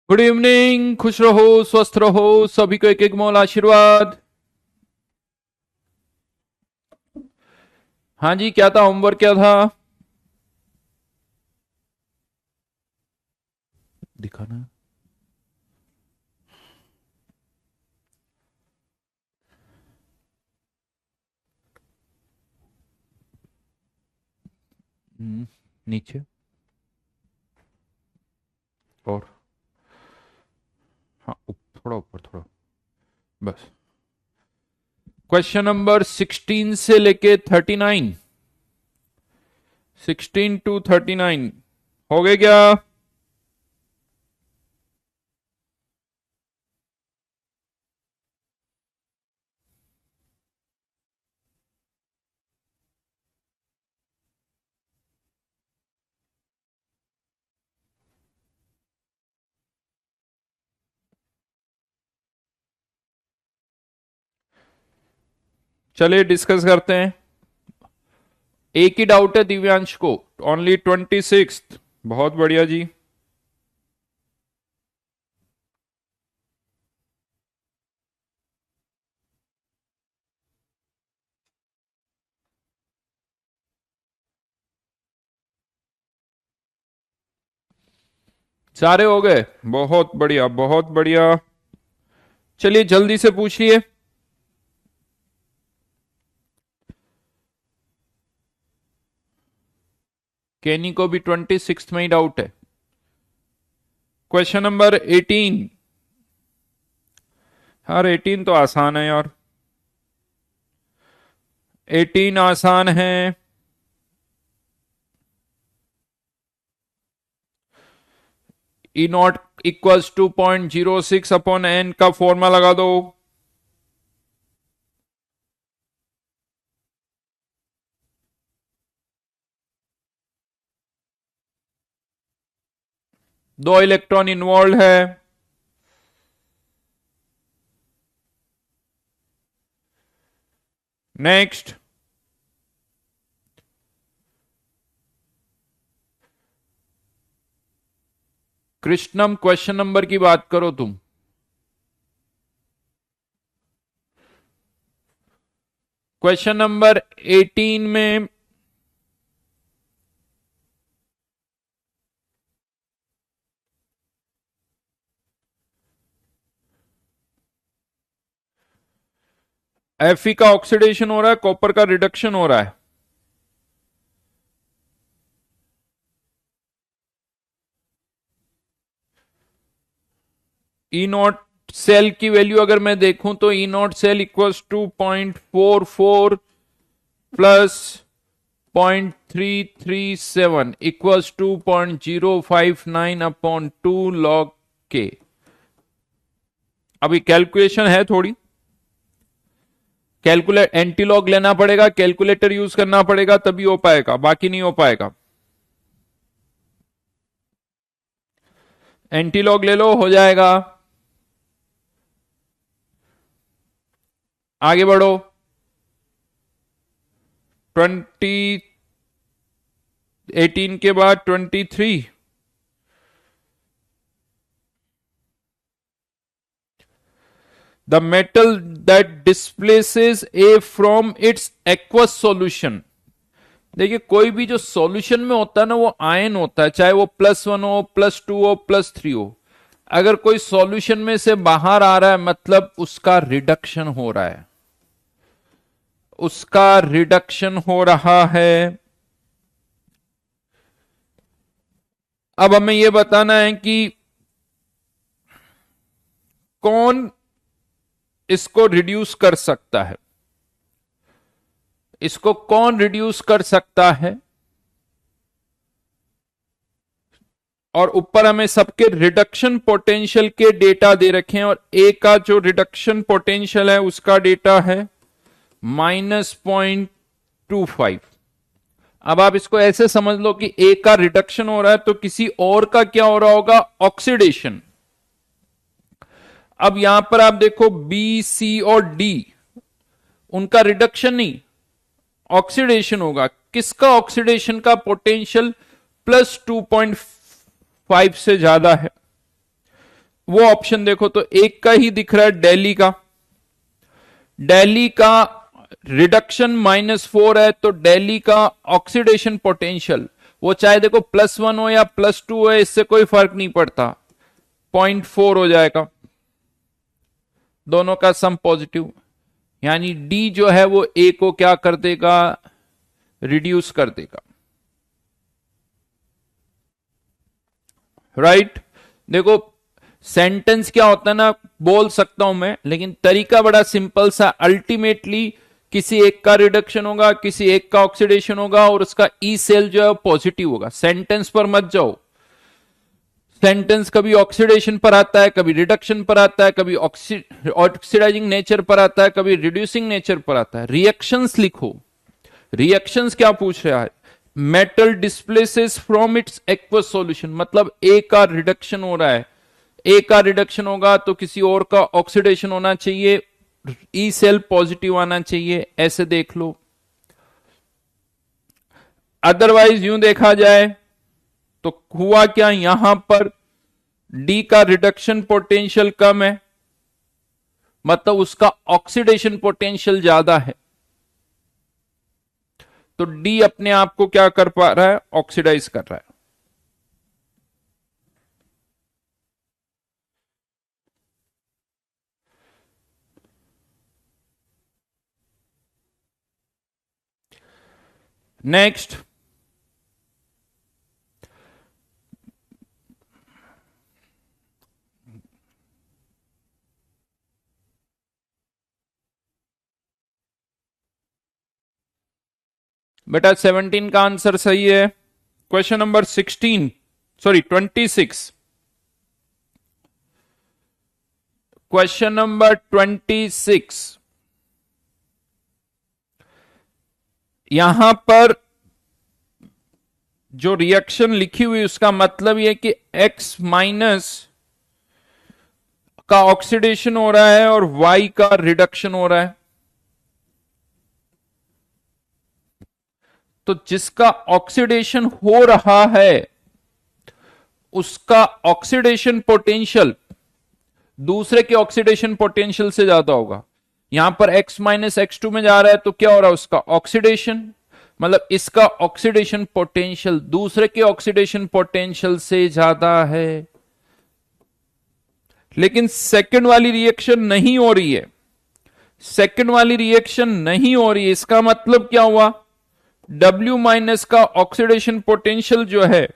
Good evening. खुश रहो, स्वस्थ रहो, सभी को एक एक मोल आशीर्वाद। हाँ जी, क्या था होमवर्क, क्या था? दिखाना। नीचे और हाँ, थोड़ा ऊपर, थोड़ा, बस। क्वेश्चन नंबर 16 से लेके 39, 16 to 39 हो गए क्या? चलिए डिस्कस करते हैं। एक ही डाउट है दिव्यांश को, ओनली 26। बहुत बढ़िया जी। सारे हो गए, बहुत बढ़िया, बहुत बढ़िया। चलिए जल्दी से पूछिए। केनी को भी 26 में ही डाउट है। Question number 18। यार 18 तो आसान है यार, 18 आसान है। E not equals to 0.06/n का फॉर्मूला लगा दो। दो इलेक्ट्रॉन इन्वॉल्व है। नेक्स्ट। कृष्णम, क्वेश्चन नंबर की बात करो तुम। क्वेश्चन नंबर 18 में Fe का ऑक्सीडेशन हो रहा है, कॉपर का रिडक्शन हो रहा है। ई नॉट सेल की वैल्यू अगर मैं देखूं तो E not cell equals to 0.44 plus 0.337 equals to 0.059/2 log K। अभी कैलकुलेशन है थोड़ी, कैलकुलेट एंटी लॉग लेना पड़ेगा, कैलकुलेटर यूज करना पड़ेगा, तभी हो पाएगा, बाकी नहीं हो पाएगा। एंटी लॉग ले लो, हो जाएगा। आगे बढ़ो। 18 के बाद 23। The metal that displaces A from its aqueous solution. देखिए कोई भी जो सॉल्यूशन में होता है ना, वो आयन होता है, चाहे वो +1 हो, +2 हो, +3 हो। अगर कोई सॉल्यूशन में से बाहर आ रहा है मतलब उसका रिडक्शन हो रहा है, उसका रिडक्शन हो रहा है। अब हमें यह बताना है कि कौन इसको रिड्यूस कर सकता है, इसको कौन रिड्यूस कर सकता है। और ऊपर हमें सबके रिडक्शन पोटेंशियल के डेटा दे रखे हैं, और ए का जो रिडक्शन पोटेंशियल है उसका डेटा है -0.25। अब आप इसको ऐसे समझ लो कि ए का रिडक्शन हो रहा है तो किसी और का क्या हो रहा होगा, ऑक्सीडेशन। अब यहां पर आप देखो बी, सी और डी, उनका रिडक्शन नहीं, ऑक्सीडेशन होगा। किसका ऑक्सीडेशन का पोटेंशियल +2.5 से ज्यादा है। वो ऑप्शन देखो तो एक का ही दिख रहा है, दिल्ली का रिडक्शन -4 है, तो दिल्ली का ऑक्सीडेशन पोटेंशियल वो चाहे देखो +1 हो या +2 हो, इससे कोई फर्क नहीं पड़ता, 0.4 हो जाएगा, दोनों का सम पॉजिटिव, यानी डी जो है वो ए को क्या कर देगा, रिड्यूस कर देगा। राइट देखो सेंटेंस क्या होता है ना, बोल सकता हूं मैं, लेकिन तरीका बड़ा सिंपल सा, अल्टीमेटली किसी एक का रिडक्शन होगा, किसी एक का ऑक्सीडेशन होगा, और उसका ई सेल जो है पॉजिटिव होगा। सेंटेंस पर मत जाओ, सेंटेंस कभी ऑक्सीडेशन पर आता है, कभी रिडक्शन पर आता है, कभी ऑक्सीडाइजिंग नेचर पर आता है, कभी रिड्यूसिंग नेचर पर आता है। रिएक्शंस लिखो, रिएक्शंस क्या पूछ रहा है, metal displaces from its aqueous solution, मतलब ए का रिडक्शन हो रहा है, ए का रिडक्शन होगा तो किसी और का ऑक्सीडेशन होना चाहिए, ई सेल पॉजिटिव आना चाहिए, ऐसे देख लो। अदरवाइज यूं देखा जाए तो हुआ क्या, यहां पर डी का रिडक्शन पोटेंशियल कम है, मतलब उसका ऑक्सीडेशन पोटेंशियल ज्यादा है, तो डी अपने आप को क्या कर पा रहा है, ऑक्सीडाइज कर रहा है। नेक्स्ट, बेटा 17 का आंसर सही है। Question number 16, sorry 26, question number 26, यहां पर जो रिएक्शन लिखी हुई उसका मतलब यह कि X माइनस का ऑक्सीडेशन हो रहा है और Y का रिडक्शन हो रहा है, तो जिसका ऑक्सीडेशन हो रहा है उसका ऑक्सीडेशन पोटेंशियल दूसरे के ऑक्सीडेशन पोटेंशियल से ज्यादा होगा। यहां पर X माइनस X2 में जा रहा है तो क्या हो रहा है, उसका ऑक्सीडेशन, मतलब इसका ऑक्सीडेशन पोटेंशियल दूसरे के ऑक्सीडेशन पोटेंशियल से ज्यादा है। लेकिन सेकंड वाली रिएक्शन नहीं हो रही है, सेकंड वाली रिएक्शन नहीं हो रही है, इसका मतलब क्या हुआ, W माइनस का ऑक्सीडेशन पोटेंशियल जो है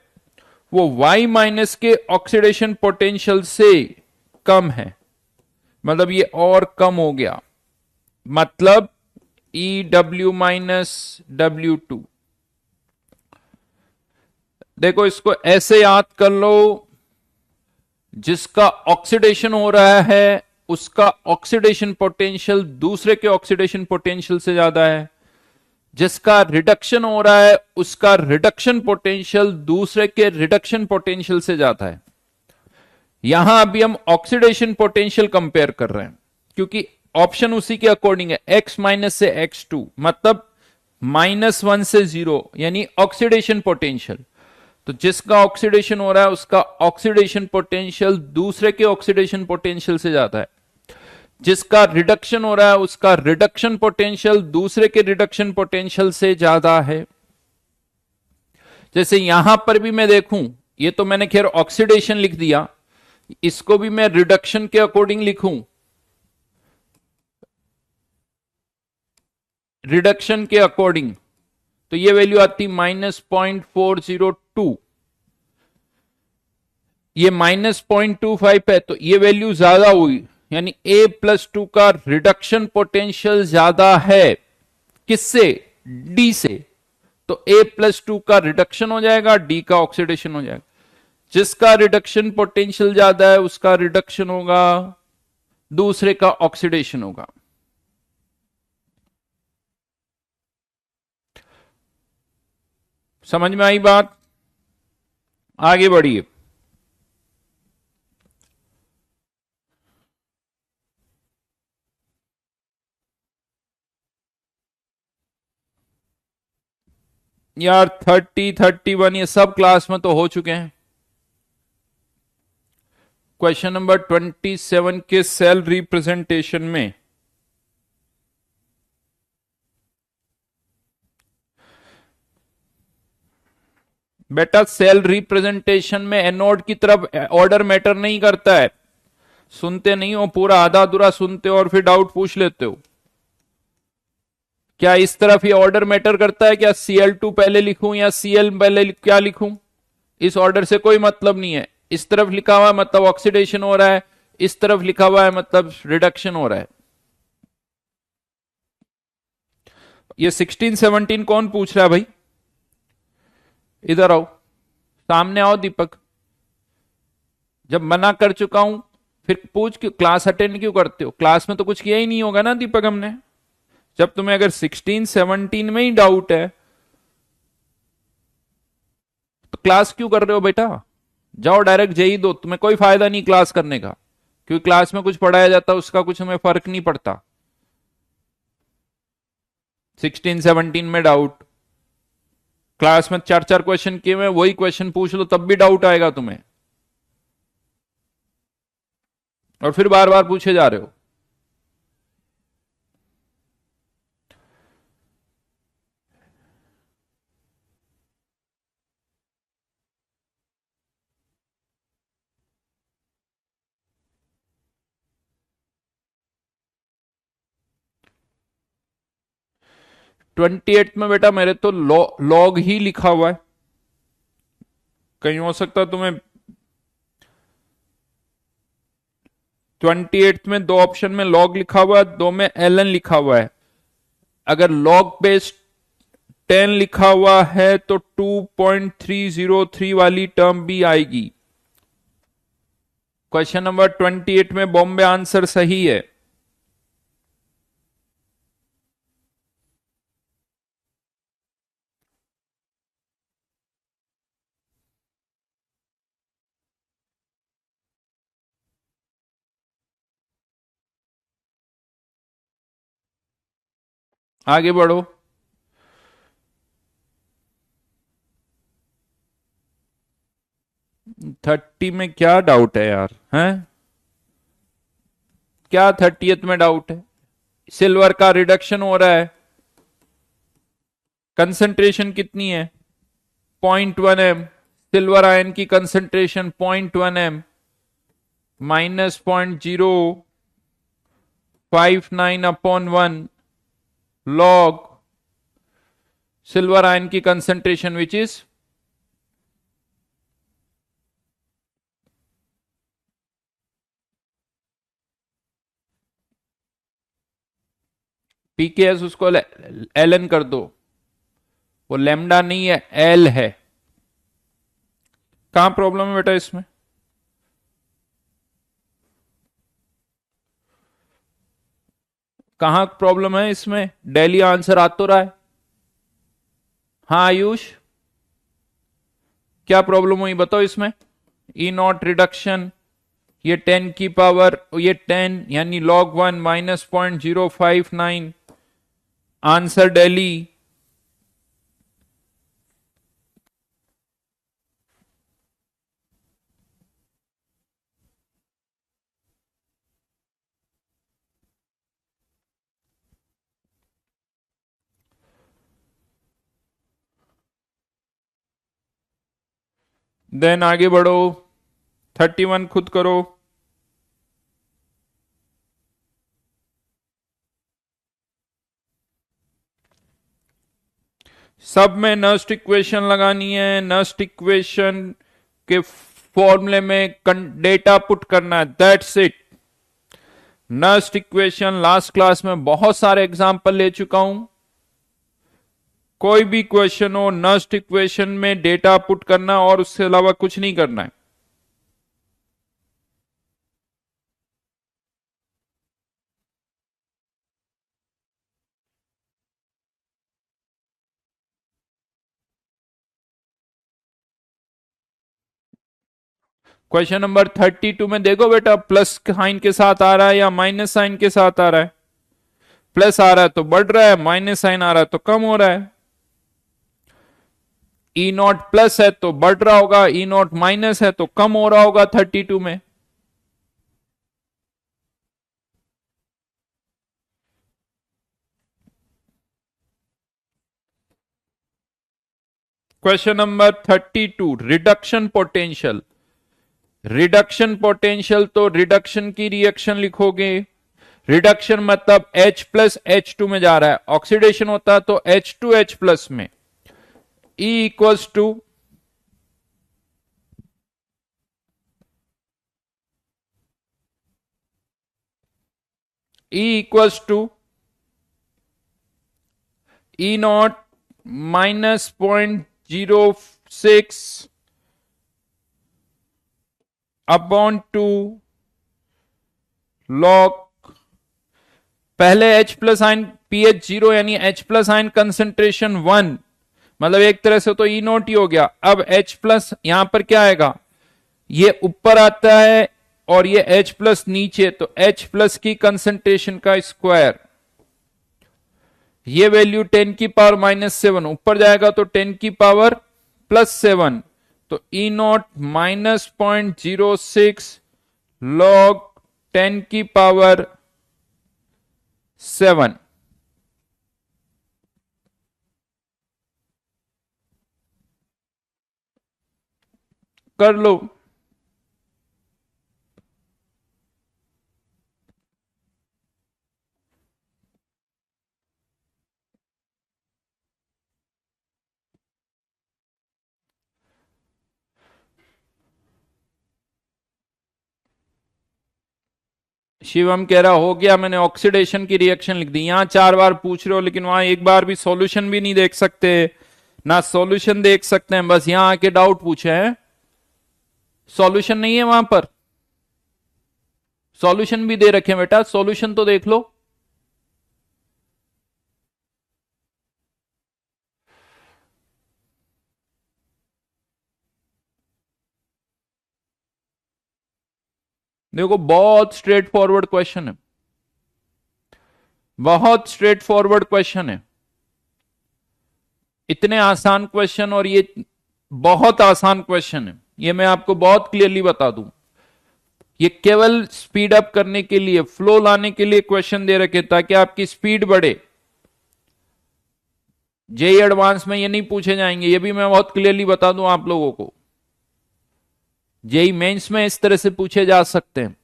वो Y माइनस के ऑक्सीडेशन पोटेंशियल से कम है, मतलब ये और कम हो गया, मतलब EW माइनस W2। देखो इसको ऐसे याद कर लो, जिसका ऑक्सीडेशन हो रहा है उसका ऑक्सीडेशन पोटेंशियल दूसरे के ऑक्सीडेशन पोटेंशियल से ज्यादा है, जिसका रिडक्शन हो रहा है उसका रिडक्शन पोटेंशियल दूसरे के रिडक्शन पोटेंशियल से ज्यादा है। यहां अभी हम ऑक्सीडेशन पोटेंशियल कंपेयर कर रहे हैं, क्योंकि ऑप्शन उसी के अकॉर्डिंग है, X माइनस से X2, मतलब -1 से 0, यानी ऑक्सीडेशन पोटेंशियल। तो जिसका ऑक्सीडेशन हो रहा है उसका ऑक्सीडेशन पोटेंशियल दूसरे के ऑक्सीडेशन पोटेंशियल से ज्यादा है, जिसका रिडक्शन हो रहा है उसका रिडक्शन पोटेंशियल दूसरे के रिडक्शन पोटेंशियल से ज्यादा है। जैसे यहां पर भी मैं देखूं, ये तो मैंने खैर ऑक्सीडेशन लिख दिया, इसको भी मैं रिडक्शन के अकॉर्डिंग लिखूं, रिडक्शन के अकॉर्डिंग, तो ये वैल्यू आती -0.402, ये -0.25 है, तो ये वैल्यू ज्यादा हुई, यानी A+2 का रिडक्शन पोटेंशियल ज्यादा है, किससे, D से, तो A+2 का रिडक्शन हो जाएगा, D का ऑक्सीडेशन हो जाएगा। जिसका रिडक्शन पोटेंशियल ज्यादा है उसका रिडक्शन होगा, दूसरे का ऑक्सीडेशन होगा। समझ में आई बात, आगे बढ़िए। यार 30, 31 ये सब क्लास में तो हो चुके हैं। क्वेश्चन नंबर 27 के सेल रिप्रेजेंटेशन में बेटा सेल रिप्रेजेंटेशन में एनोड की तरफ ऑर्डर मैटर नहीं करता है। सुनते नहीं हो, पूरा आधा अधूरा सुनते हो और फिर डाउट पूछ लेते हो। क्या इस तरफ ये ऑर्डर मैटर करता है? क्या Cl2 पहले लिखूं या Cl पहले क्या लिखूं? इस ऑर्डर से कोई मतलब नहीं है। इस तरफ लिखा हुआ है मतलब ऑक्सीडेशन हो रहा है, इस तरफ लिखा हुआ है मतलब रिडक्शन हो रहा है। ये 16 17 कौन पूछ रहा है भाई? इधर आओ, सामने आओ दीपक। जब मना कर चुका हूं फिर पूछ क्यों, क्लास अटेंड क्यों करते हो? क्लास में तो कुछ किया ही नहीं होगा ना दीपक हमने। जब तुम्हें अगर 16 17 में ही डाउट है तो क्लास क्यों कर रहे हो बेटा? जाओ डायरेक्ट जेई दो, तुम्हें कोई फायदा नहीं क्लास करने का, क्योंकि क्लास में कुछ पढ़ाया जाता है उसका कुछ हमें फर्क नहीं पड़ता। 16 17 में डाउट, क्लास में 4 क्वेश्चन किए हुए, वही क्वेश्चन पूछ लो तब भी डाउट आएगा तुम्हें, और फिर बार बार पूछे जा रहे हो। ट्वेंटी एट में बेटा मेरे तो लॉग ही लिखा हुआ है, कहीं हो सकता तुम्हें 28 में दो ऑप्शन में लॉग लिखा हुआ है, दो में एलन लिखा हुआ है। अगर लॉग बेस 10 लिखा हुआ है तो 2.303 वाली टर्म भी आएगी। क्वेश्चन नंबर 28 में बॉम्बे आंसर सही है। आगे बढ़ो। 30 में क्या डाउट है यार? हैं क्या 30th में डाउट है? सिल्वर का रिडक्शन हो रहा है, कंसंट्रेशन कितनी है? 0.1 m। सिल्वर आयन की concentration 0.1 m, -0.059/1 log silver ion की कंसंट्रेशन विच इज पीकेएस, उसको एलन कर दो, वो लेमडा नहीं है एल है। कहां प्रॉब्लम है बेटा इसमें? कहां प्रॉब्लम है इसमें? डेली आंसर आ तो रहा है। हाँ आयुष, क्या प्रॉब्लम हुई बताओ इसमें? ई नॉट रिडक्शन, ये 10 की पावर, ये 10 यानी log 1 -0.059, आंसर डेली। देन आगे बढ़ो, 31 खुद करो। सब में नस्ट इक्वेशन लगानी है, नस्ट इक्वेशन के फॉर्मूले में डेटा पुट करना है, that's it. Next equation last class में बहुत सारे एग्जांपल ले चुका हूं। कोई भी क्वेश्चन हो, नस्ट इक्वेशन में डेटा पुट करना और उससे अलावा कुछ नहीं करना है। क्वेश्चन नंबर 32 में देखो बेटा, प्लस साइन के साथ आ रहा है या माइनस साइन के साथ आ रहा है? प्लस आ रहा है तो बढ़ रहा है, माइनस साइन आ रहा है तो कम हो रहा है। ई नॉट प्लस है तो बढ़ रहा होगा, ई नॉट माइनस है तो कम हो रहा होगा 32 में। Question number 32, reduction potential. Reduction potential तो रिडक्शन की रिएक्शन लिखोगे। रिडक्शन मतलब H प्लस H2 में जा रहा है, ऑक्सीडेशन होता है तो H2H प्लस में। E equals to E not minus 0.06 upon 2 log, पहले H प्लस आयन pH 0 यानी H प्लस आयन कंसेंट्रेशन 1, मतलब एक तरह से तो E नॉट ही हो गया। अब H प्लस यहां पर क्या आएगा, ये ऊपर आता है और ये H प्लस नीचे, तो H प्लस की कंसेंट्रेशन का स्क्वायर, ये वैल्यू 10 की पावर -7, ऊपर जाएगा तो 10 की पावर +7, तो E नॉट माइनस 0.06 लॉग 10 की पावर 7। कर लो। शिवम कह रहा हो गया, मैंने ऑक्सीडेशन की रिएक्शन लिख दी। यहां 4 बार पूछ रहे हो लेकिन वहां एक बार भी सॉल्यूशन भी नहीं देख सकते, ना सॉल्यूशन देख सकते हैं, बस यहां आके डाउट पूछे हैं। सॉल्यूशन नहीं है वहां पर, सॉल्यूशन भी दे रखे हैं बेटा, सॉल्यूशन तो देख लो। देखो बहुत स्ट्रेट फॉरवर्ड क्वेश्चन है, बहुत स्ट्रेट फॉरवर्ड क्वेश्चन है। इतने आसान क्वेश्चन, और ये बहुत आसान क्वेश्चन है, ये मैं आपको बहुत क्लियरली बता दूं। ये केवल स्पीड अप करने के लिए, फ्लो लाने के लिए क्वेश्चन दे रखे ताकि आपकी स्पीड बढ़े। जेई एडवांस में ये नहीं पूछे जाएंगे, ये भी मैं बहुत क्लियरली बता दूं आप लोगों को। जेई मेंस में इस तरह से पूछे जा सकते हैं।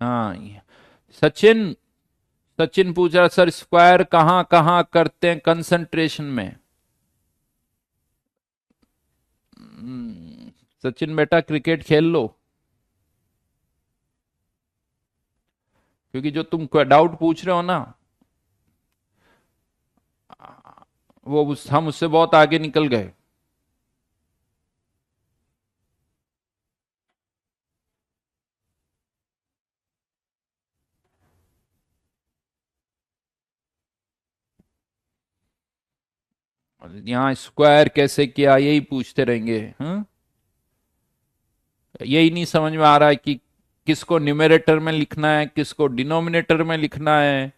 हाँ सचिन, सचिन पूछ रहा सर स्क्वायर कहां कहां करते हैं कंसंट्रेशन में। सचिन बेटा क्रिकेट खेल लो, क्योंकि जो तुम डाउट पूछ रहे हो ना, हम उससे बहुत आगे निकल गए। यहां स्क्वायर कैसे किया यही पूछते रहेंगे। हाँ, यही नहीं समझ में आ रहा है कि किसको न्यूमरेटर में लिखना है, किसको डिनोमिनेटर में लिखना है।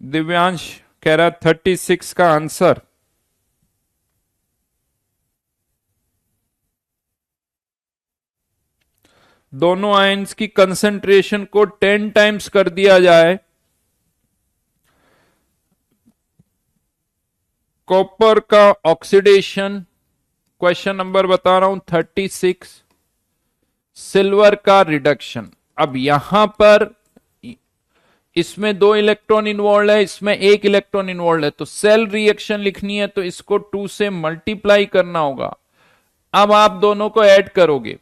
दिव्यांश कह रहा 36 का आंसर। दोनों आयंस की कंसंट्रेशन को 10 टाइम्स कर दिया जाए, कॉपर का ऑक्सीडेशन, क्वेश्चन नंबर बता रहा हूं 36, सिल्वर का रिडक्शन। अब यहां पर इसमें 2 इलेक्ट्रॉन इन्वॉल्व है, इसमें 1 इलेक्ट्रॉन इन्वॉल्व है, तो सेल रिएक्शन लिखनी है तो इसको 2 से मल्टीप्लाई करना होगा। अब आप दोनों को ऐड करोगे,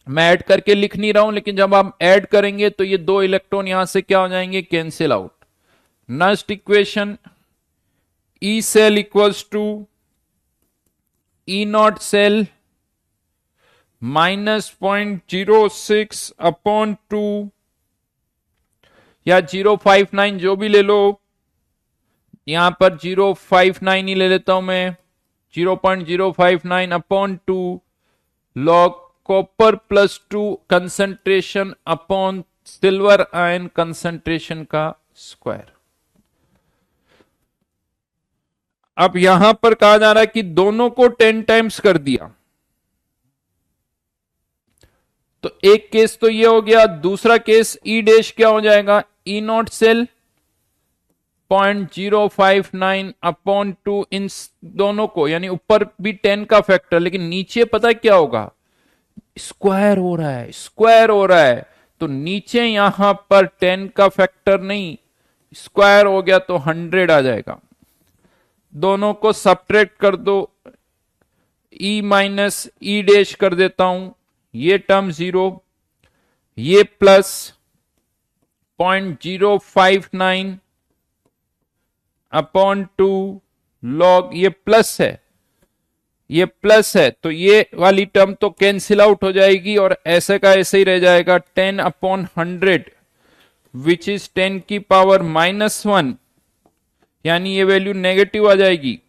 मैं ऐड करके लिख नहीं रहा हूं, लेकिन जब आप ऐड करेंगे तो ये 2 इलेक्ट्रॉन यहां से क्या हो जाएंगे, cancel out. Next equation, E cell equals to E not cell -0.06 upon 2 या 0.59 जो भी ले लो, यहां पर 0.59 ही ले लेता हूं मैं, 0.059 upon 2 log copper +2 concentration upon silver ion concentration का स्क्वायर। अब यहां पर कहा जा रहा है कि दोनों को 10 टाइम्स कर दिया, तो एक केस तो ये हो गया। दूसरा केस ई डैश क्या हो जाएगा, ई नॉट सेल 0.059 अपॉन 2, इन दोनों को, यानी ऊपर भी 10 का फैक्टर, लेकिन नीचे पता है क्या होगा, स्क्वायर हो रहा है, स्क्वायर हो रहा है। तो नीचे यहां पर 10 का फैक्टर नहीं, स्क्वायर हो गया तो 100 आ जाएगा। दोनों को सब्ट्रैक्ट कर दो, ई माइनस ई डैश कर देता हूं, ये टर्म 0, ये प्लस 0.059 अपॉन 2 लॉग, ये प्लस है, ये प्लस है, तो ये वाली टर्म तो कैंसिल आउट हो जाएगी और ऐसे का ऐसे ही रह जाएगा 10 अपॉन 100 विच इज 10 की पावर -1, यानी ये वैल्यू नेगेटिव आ जाएगी।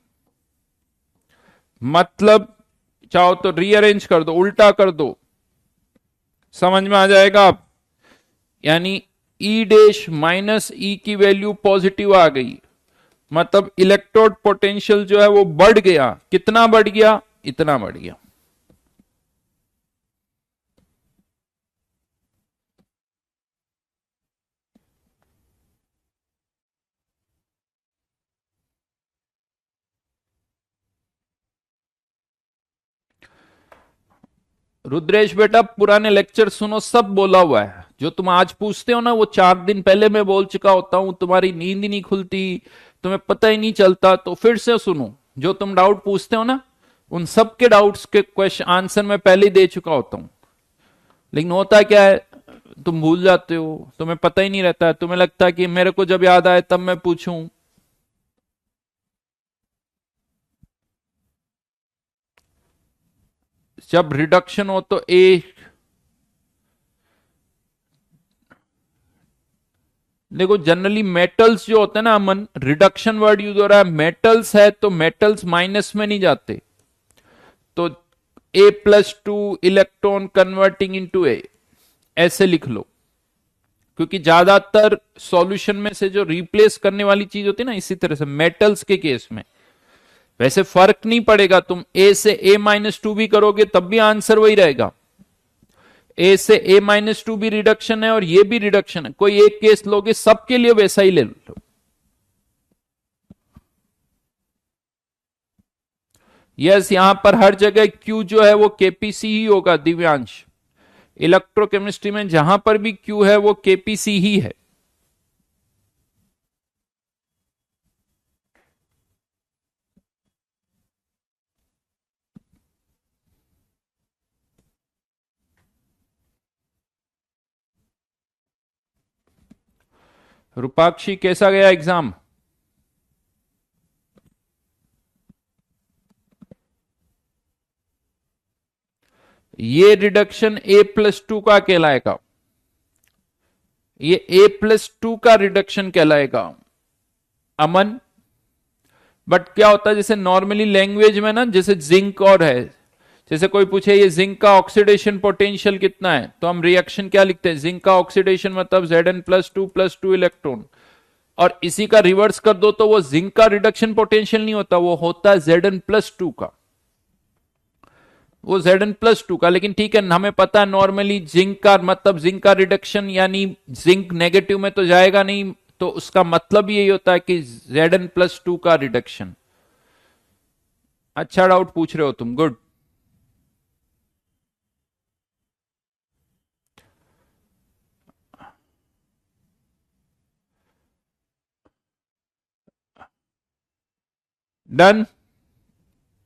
मतलब चाहो तो रीअरेंज कर दो, उल्टा कर दो, समझ में आ जाएगा आप। यानी ई डैश माइनस ई की वैल्यू पॉजिटिव आ गई, मतलब इलेक्ट्रोड पोटेंशियल जो है वो बढ़ गया। कितना बढ़ गया, इतना बढ़ गया। रुद्रेश बेटा पुराने लेक्चर सुनो, सब बोला हुआ है। जो तुम आज पूछते हो ना वो 4 दिन पहले मैं बोल चुका होता हूं, तुम्हारी नींद ही नहीं खुलती, तुम्हें पता ही नहीं चलता, तो फिर से सुनो। जो तुम डाउट पूछते हो ना उन सब के डाउट्स के क्वेश्चन आंसर मैं पहले ही दे चुका होता हूं। लेकिन होता क्या है, तुम भूल जाते हो, तुम्हें पता ही नहीं रहता है, तुम्हें लगता है कि मेरे को जब याद आए तब मैं पूछूं। जब रिडक्शन हो तो ए, देखो जनरली मेटल्स जो होते हैं ना, अमन रिडक्शन वर्ड यूज हो रहा है, मेटल्स है तो मेटल्स माइनस में नहीं जाते, तो A+2 इलेक्ट्रॉन कन्वर्टिंग इनटू ए, ऐसे लिख लो। क्योंकि ज्यादातर सॉल्यूशन में से जो रिप्लेस करने वाली चीज होती है ना, इसी तरह से मेटल्स के केस में वैसे फर्क नहीं पड़ेगा, तुम ए से A-2 भी करोगे तब भी आंसर वही रहेगा। ए से A-2 भी रिडक्शन है और ये भी रिडक्शन है, कोई एक केस लोगे सबके लिए वैसा ही ले लो। यस, यहां पर हर जगह Q जो है वो KPC ही होगा दिव्यांश। इलेक्ट्रोकेमिस्ट्री में जहां पर भी Q है वो KPC ही है। रूपाक्षी कैसा गया एग्जाम? ये रिडक्शन A+2 का कहलाएगा, ये A+2 का रिडक्शन कहलाएगा अमन। बट क्या होता है, जैसे नॉर्मली लैंग्वेज में ना, जैसे जिंक और है, जैसे कोई पूछे ये जिंक का ऑक्सीडेशन पोटेंशियल कितना है, तो हम रिएक्शन क्या लिखते हैं, जिंक का ऑक्सीडेशन मतलब Zn+2 इलेक्ट्रॉन, और इसी का रिवर्स कर दो तो वो जिंक का रिडक्शन पोटेंशियल नहीं होता, वो होता है Zn+2 का, वो Zn+2 का। लेकिन ठीक है, हमें पता है नॉर्मली जिंक का मतलब जिंक का रिडक्शन, यानी जिंक नेगेटिव में तो जाएगा नहीं, तो उसका मतलब यही होता है कि Zn+2 का रिडक्शन। अच्छा डाउट पूछ रहे हो तुम, गुड। डन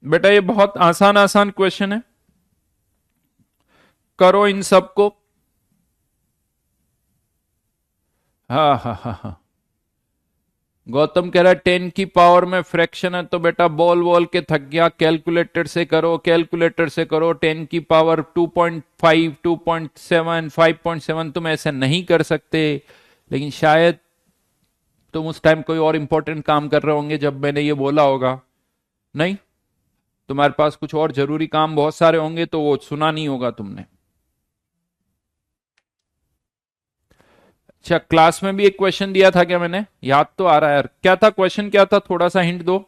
बेटा, ये बहुत आसान आसान क्वेश्चन है, करो इन सबको। हाँ हाँ हाँ हाँ, गौतम कह रहा है 10 की पावर में फ्रैक्शन है, तो बेटा बोल बोल के थक गया, कैलकुलेटर से करो, कैलकुलेटर से करो। 10 की पावर 2.5, 2.7, 5.7 तुम ऐसे नहीं कर सकते, लेकिन शायद तुम उस टाइम कोई और इंपॉर्टेंट काम कर रहे होंगे जब मैंने ये बोला होगा। नहीं, तुम्हारे पास कुछ और जरूरी काम बहुत सारे होंगे, तो वो सुना नहीं होगा तुमने। अच्छा, क्लास में भी एक क्वेश्चन दिया था क्या? मैंने याद तो आ रहा है यार, क्या था क्वेश्चन, क्या था, थोड़ा सा हिंट दो।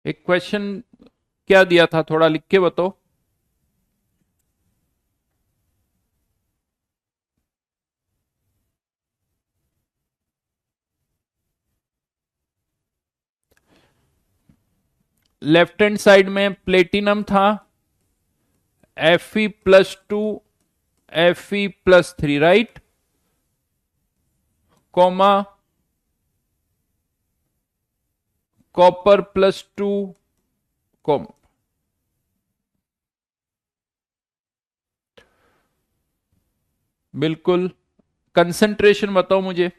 एक क्वेश्चन क्या दिया था, थोड़ा लिख के बताओ। लेफ्ट हैंड साइड में प्लेटिनम था, Fe+2 Fe+3, right, comma copper कॉम। बिल्कुल। कंसंट्रेशन बताओ मुझे।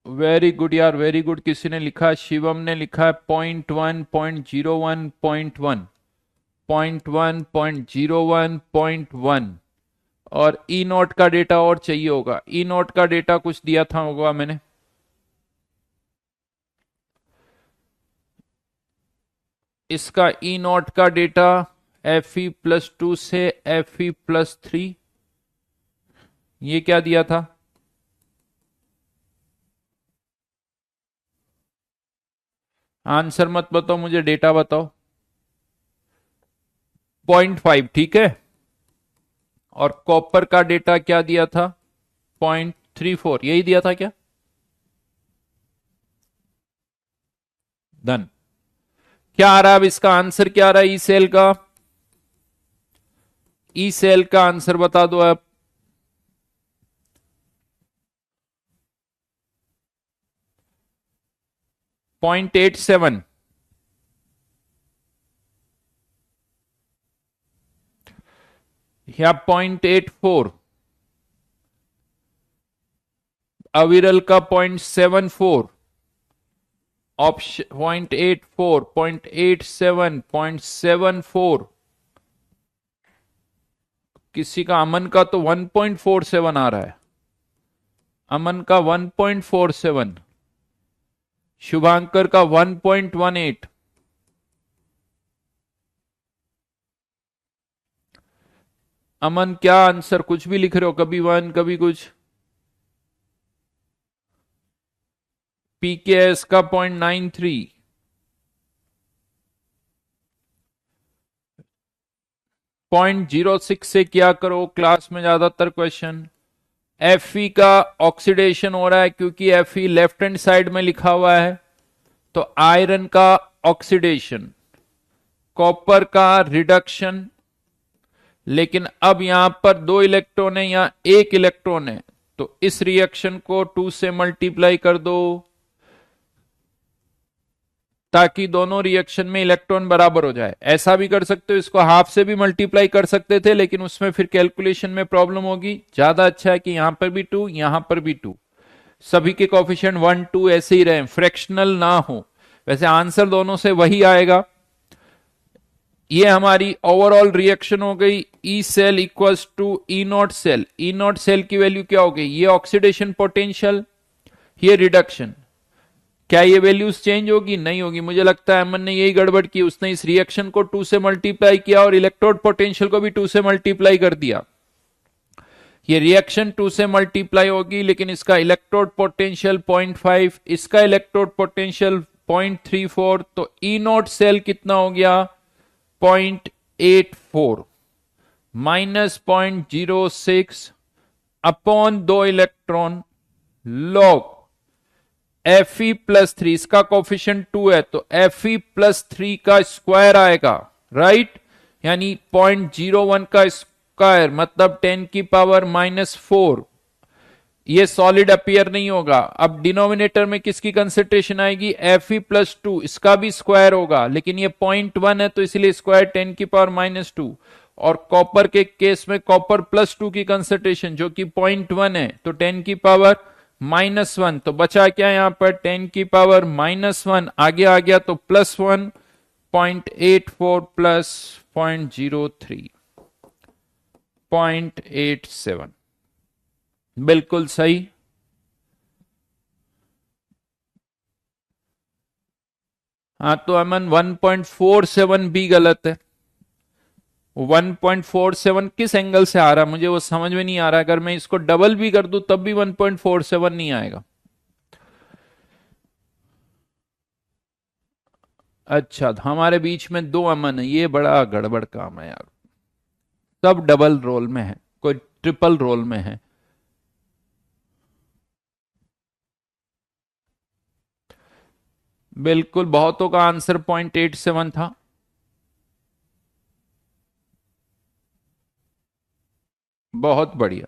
वेरी गुड यार, वेरी गुड। किसी ने लिखा, शिवम ने लिखा है 0.1, 0.01, 0.1, 0.1, 0.01, 0.1। और ई नॉट का डेटा और चाहिए होगा। ई नॉट का डेटा कुछ दिया था होगा मैंने। इसका ई नॉट का डेटा Fe+2 से Fe+3, ये क्या दिया था? आंसर मत बताओ मुझे, डेटा बताओ। 0.5, ठीक है। और कॉपर का डेटा क्या दिया था? 0.34, यही दिया था क्या? डन। क्या आ रहा है अब, इसका आंसर क्या आ रहा है ई सेल का? ई सेल का आंसर बता दो आप। 0.87 या 0.84, अविरल का 0.74, ऑप्शन 0.84, 0.87, 0.74। किसी का, अमन का तो 1.47 आ रहा है, अमन का 1.47, शुभांकर का 1.18। अमन क्या आंसर, कुछ भी लिख रहे हो, कभी वन कभी कुछ। पीकेएस का 0.93। 0.06 से क्या करो, क्लास में ज्यादातर क्वेश्चन। Fe का ऑक्सीडेशन हो रहा है क्योंकि Fe लेफ्ट हैंड साइड में लिखा हुआ है, तो आयरन का ऑक्सीडेशन, कॉपर का रिडक्शन। लेकिन अब यहां पर 2 इलेक्ट्रॉन है, यहां 1 इलेक्ट्रॉन है, तो इस रिएक्शन को 2 से मल्टीप्लाई कर दो, ताकि दोनों रिएक्शन में इलेक्ट्रॉन बराबर हो जाए। ऐसा भी कर सकते हो, इसको हाफ से भी मल्टीप्लाई कर सकते थे, लेकिन उसमें फिर कैलकुलेशन में प्रॉब्लम होगी। ज्यादा अच्छा है कि यहां पर भी 2, यहां पर भी 2, सभी के कोफिशिएंट 1 2 ऐसे ही रहे, फ्रैक्शनल ना हो। वैसे आंसर दोनों से वही आएगा। ये हमारी ओवरऑल रिएक्शन हो गई। E cell equals to E not cell. E not cell की वैल्यू क्या हो गई? ये ऑक्सीडेशन पोटेंशियल, ये रिडक्शन। क्या ये वैल्यूज चेंज होगी? नहीं होगी। मुझे लगता है अमन ने यही गड़बड़ की, उसने इस रिएक्शन को 2 से मल्टीप्लाई किया और इलेक्ट्रोड पोटेंशियल को भी 2 से मल्टीप्लाई कर दिया। ये रिएक्शन 2 से मल्टीप्लाई होगी, लेकिन इसका इलेक्ट्रोड पोटेंशियल 0.5, इसका इलेक्ट्रोड पोटेंशियल 0.34, तो ई नॉट सेल कितना हो गया? 0.84 minus 0.06 upon 2 electron log Fe+3, इसका कोफिशिएंट 2 है, तो Fe+3 का स्क्वायर आएगा, राइट। यानी 0.01 का स्क्वायर मतलब 10⁻⁻⁴। ये सॉलिड अपीयर नहीं होगा। अब डिनोमिनेटर में किसकी कंसेंट्रेशन आएगी? Fe+2, इसका भी स्क्वायर होगा, लेकिन ये 0.1 है तो इसलिए स्क्वायर 10⁻⁻²। और कॉपर के केस में कॉपर +2 की कंसंट्रेशन जो कि 0.1 है, तो 10 की पावर -1, तो बचा क्या यहां पर 10 की पावर -1, आगे आ गया तो +1, 0.84 प्लस 0.03, 0.87, बिल्कुल सही। हाँ तो अमन 1.47 भी गलत है। 1.47 किस एंगल से आ रहा है मुझे वो समझ में नहीं आ रहा। अगर मैं इसको डबल भी कर दूं तब भी 1.47 नहीं आएगा। अच्छा, हमारे बीच में दो अमन है, ये बड़ा गड़बड़ काम है यार। सब डबल रोल में है, कोई ट्रिपल रोल में है। बिल्कुल, बहुतों का आंसर 0.87 था। बहुत बढ़िया।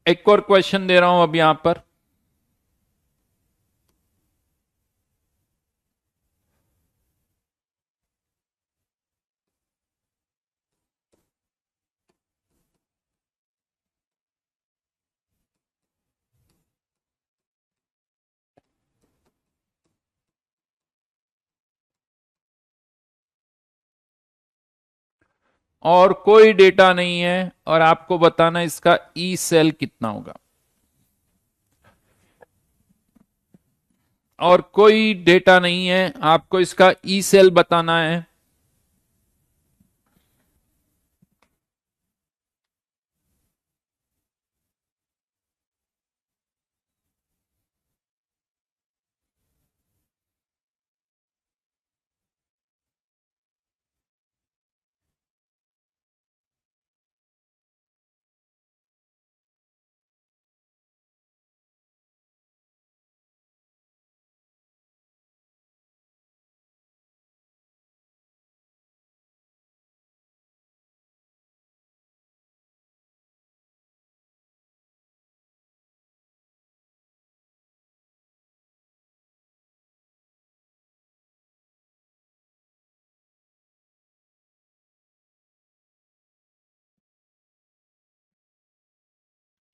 एक और क्वेश्चन दे रहा हूं अब यहां पर। और कोई डेटा नहीं है और आपको बताना इसका ई सेल कितना होगा। और कोई डेटा नहीं है, आपको इसका ई सेल बताना है।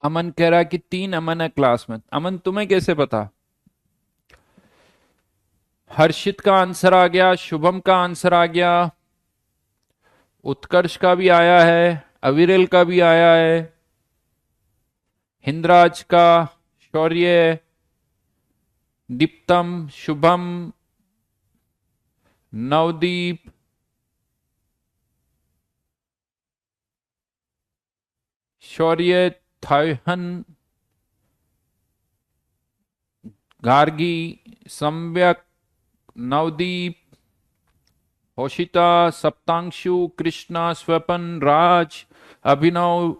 अमन कह रहा है कि 3 अमन है क्लास में। अमन तुम्हें कैसे पता? हर्षित का आंसर आ गया, शुभम का आंसर आ गया, उत्कर्ष का भी आया है, अविरल का भी आया है, हिंदराज का, शौर्य, दीप्तम, शुभम, नवदीप, शौर्य, थायहन, गार्गी, सम्यक, नवदीप, होशिता, सप्तांशु, कृष्णा, स्वपन, राज, अभिनव,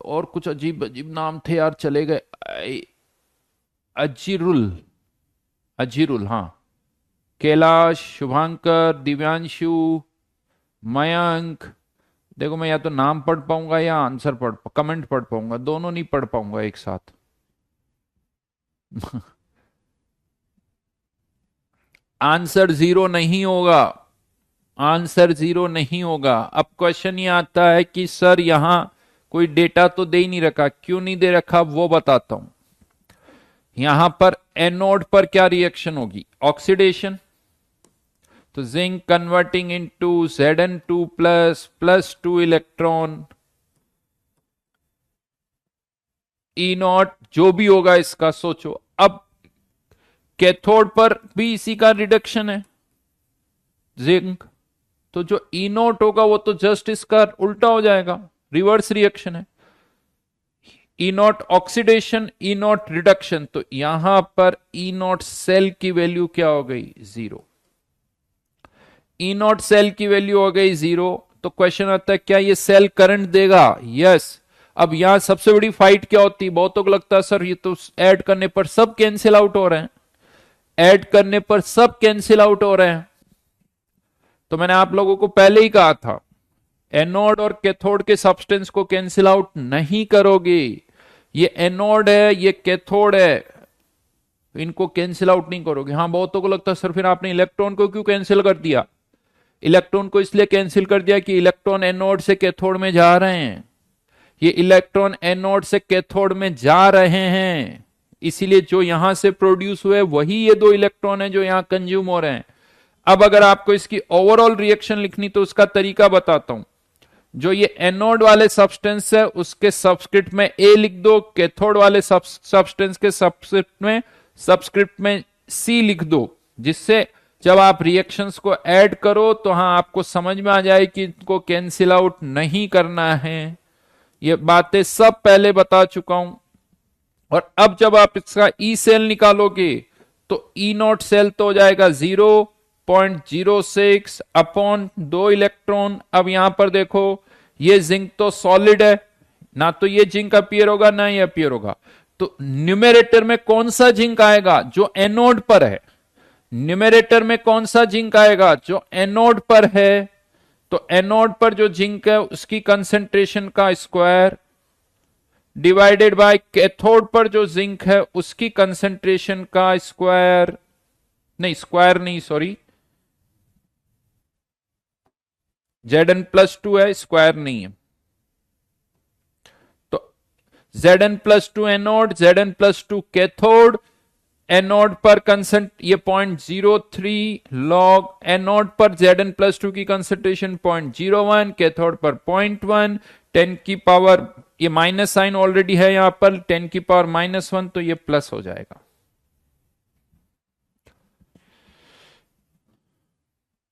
और कुछ अजीब अजीब नाम थे यार, चले गए। अजीरुल, अजीरुल, हाँ, कैलाश, शुभांकर, दिव्यांशु, मयंक। देखो मैं या तो नाम पढ़ पाऊंगा या आंसर कमेंट पढ़ पाऊंगा, दोनों नहीं पढ़ पाऊंगा एक साथ। आंसर 0 नहीं होगा, आंसर 0 नहीं होगा। अब क्वेश्चन ये आता है कि सर यहां कोई डेटा तो दे ही नहीं रखा, क्यों नहीं दे रखा वो बताता हूं। यहां पर एनोड पर क्या रिएक्शन होगी? ऑक्सीडेशन। तो zinc converting into Zn2 plus 2 electron, E not जो भी होगा इसका सोचो। अब कैथोड पर भी इसी का रिडक्शन है, जिंक, तो जो ई नॉट होगा वो तो जस्ट इसका उल्टा हो जाएगा, रिवर्स रिएक्शन है। E naught oxidation, E naught reduction, तो यहां पर ई नॉट सेल की वैल्यू क्या हो गई? 0। ई नॉट सेल की वैल्यू हो गई 0। तो क्वेश्चन आता है क्या ये सेल करंट देगा? यस। अब यहां सबसे बड़ी फाइट क्या होती है? बहुतों को लगता है सर ये तो ऐड करने पर सब कैंसिल आउट हो रहे हैं, ऐड करने पर सब कैंसिल आउट हो रहे हैं। तो मैंने आप लोगों को पहले ही कहा था, एनोड और कैथोड के सब्सटेंस को कैंसिल आउट नहीं करोगे। ये एनोड है, ये कैथोड है, इनको कैंसिल आउट नहीं करोगे। हाँ, बहुतों को लगता है सर फिर आपने इलेक्ट्रॉन को क्यों कैंसिल कर दिया? इलेक्ट्रॉन को इसलिए कैंसिल कर दिया कि इलेक्ट्रॉन एनोड से कैथोड में जा रहे हैं। ये इलेक्ट्रॉन एनोड से कैथोड में जा रहे हैं, इसीलिए जो यहां से प्रोड्यूस हुए वही ये दो इलेक्ट्रॉन है जो यहां कंज्यूम हो रहे हैं। अब अगर आपको इसकी ओवरऑल रिएक्शन लिखनी तो उसका तरीका बताता हूं। जो ये एनोड वाले सब्सटेंस है उसके सबस्क्रिप्ट में ए लिख दो, कैथोड वाले सब्सटेंस के सबस्क्रिप्ट में सी लिख दो, जिससे जब आप रिएक्शंस को ऐड करो तो हाँ आपको समझ में आ जाए कि इनको कैंसिल आउट नहीं करना है। ये बातें सब पहले बता चुका हूं। और अब जब आप इसका ई सेल निकालोगे तो ई नॉट सेल तो हो जाएगा 0.06 अपॉन 2 इलेक्ट्रॉन। अब यहां पर देखो ये जिंक तो सॉलिड है, ना तो ये जिंक अपीयर होगा ना ये अपीयर होगा, तो न्यूमेरेटर में कौन सा जिंक आएगा? जो एनोड पर है। न्यूमेरेटर में कौन सा जिंक आएगा? जो एनोड पर है। तो एनोड पर जो जिंक है उसकी कंसेंट्रेशन का स्क्वायर डिवाइडेड बाय कैथोड पर जो जिंक है उसकी कंसेंट्रेशन का स्क्वायर, नहीं स्क्वायर नहीं सॉरी, Zn+2 है, स्क्वायर नहीं है। तो Zn+2 anode, Zn+2 cathode. Anode पर कंसेंट ये 0.03 लॉग, एनोड पर Zn+2 की कंसेंट्रेशन 0.01, कैथोड पर 0.1, 10 की पावर, ये माइनस साइन ऑलरेडी है यहां पर, 10 की पावर -1, तो ये प्लस हो जाएगा।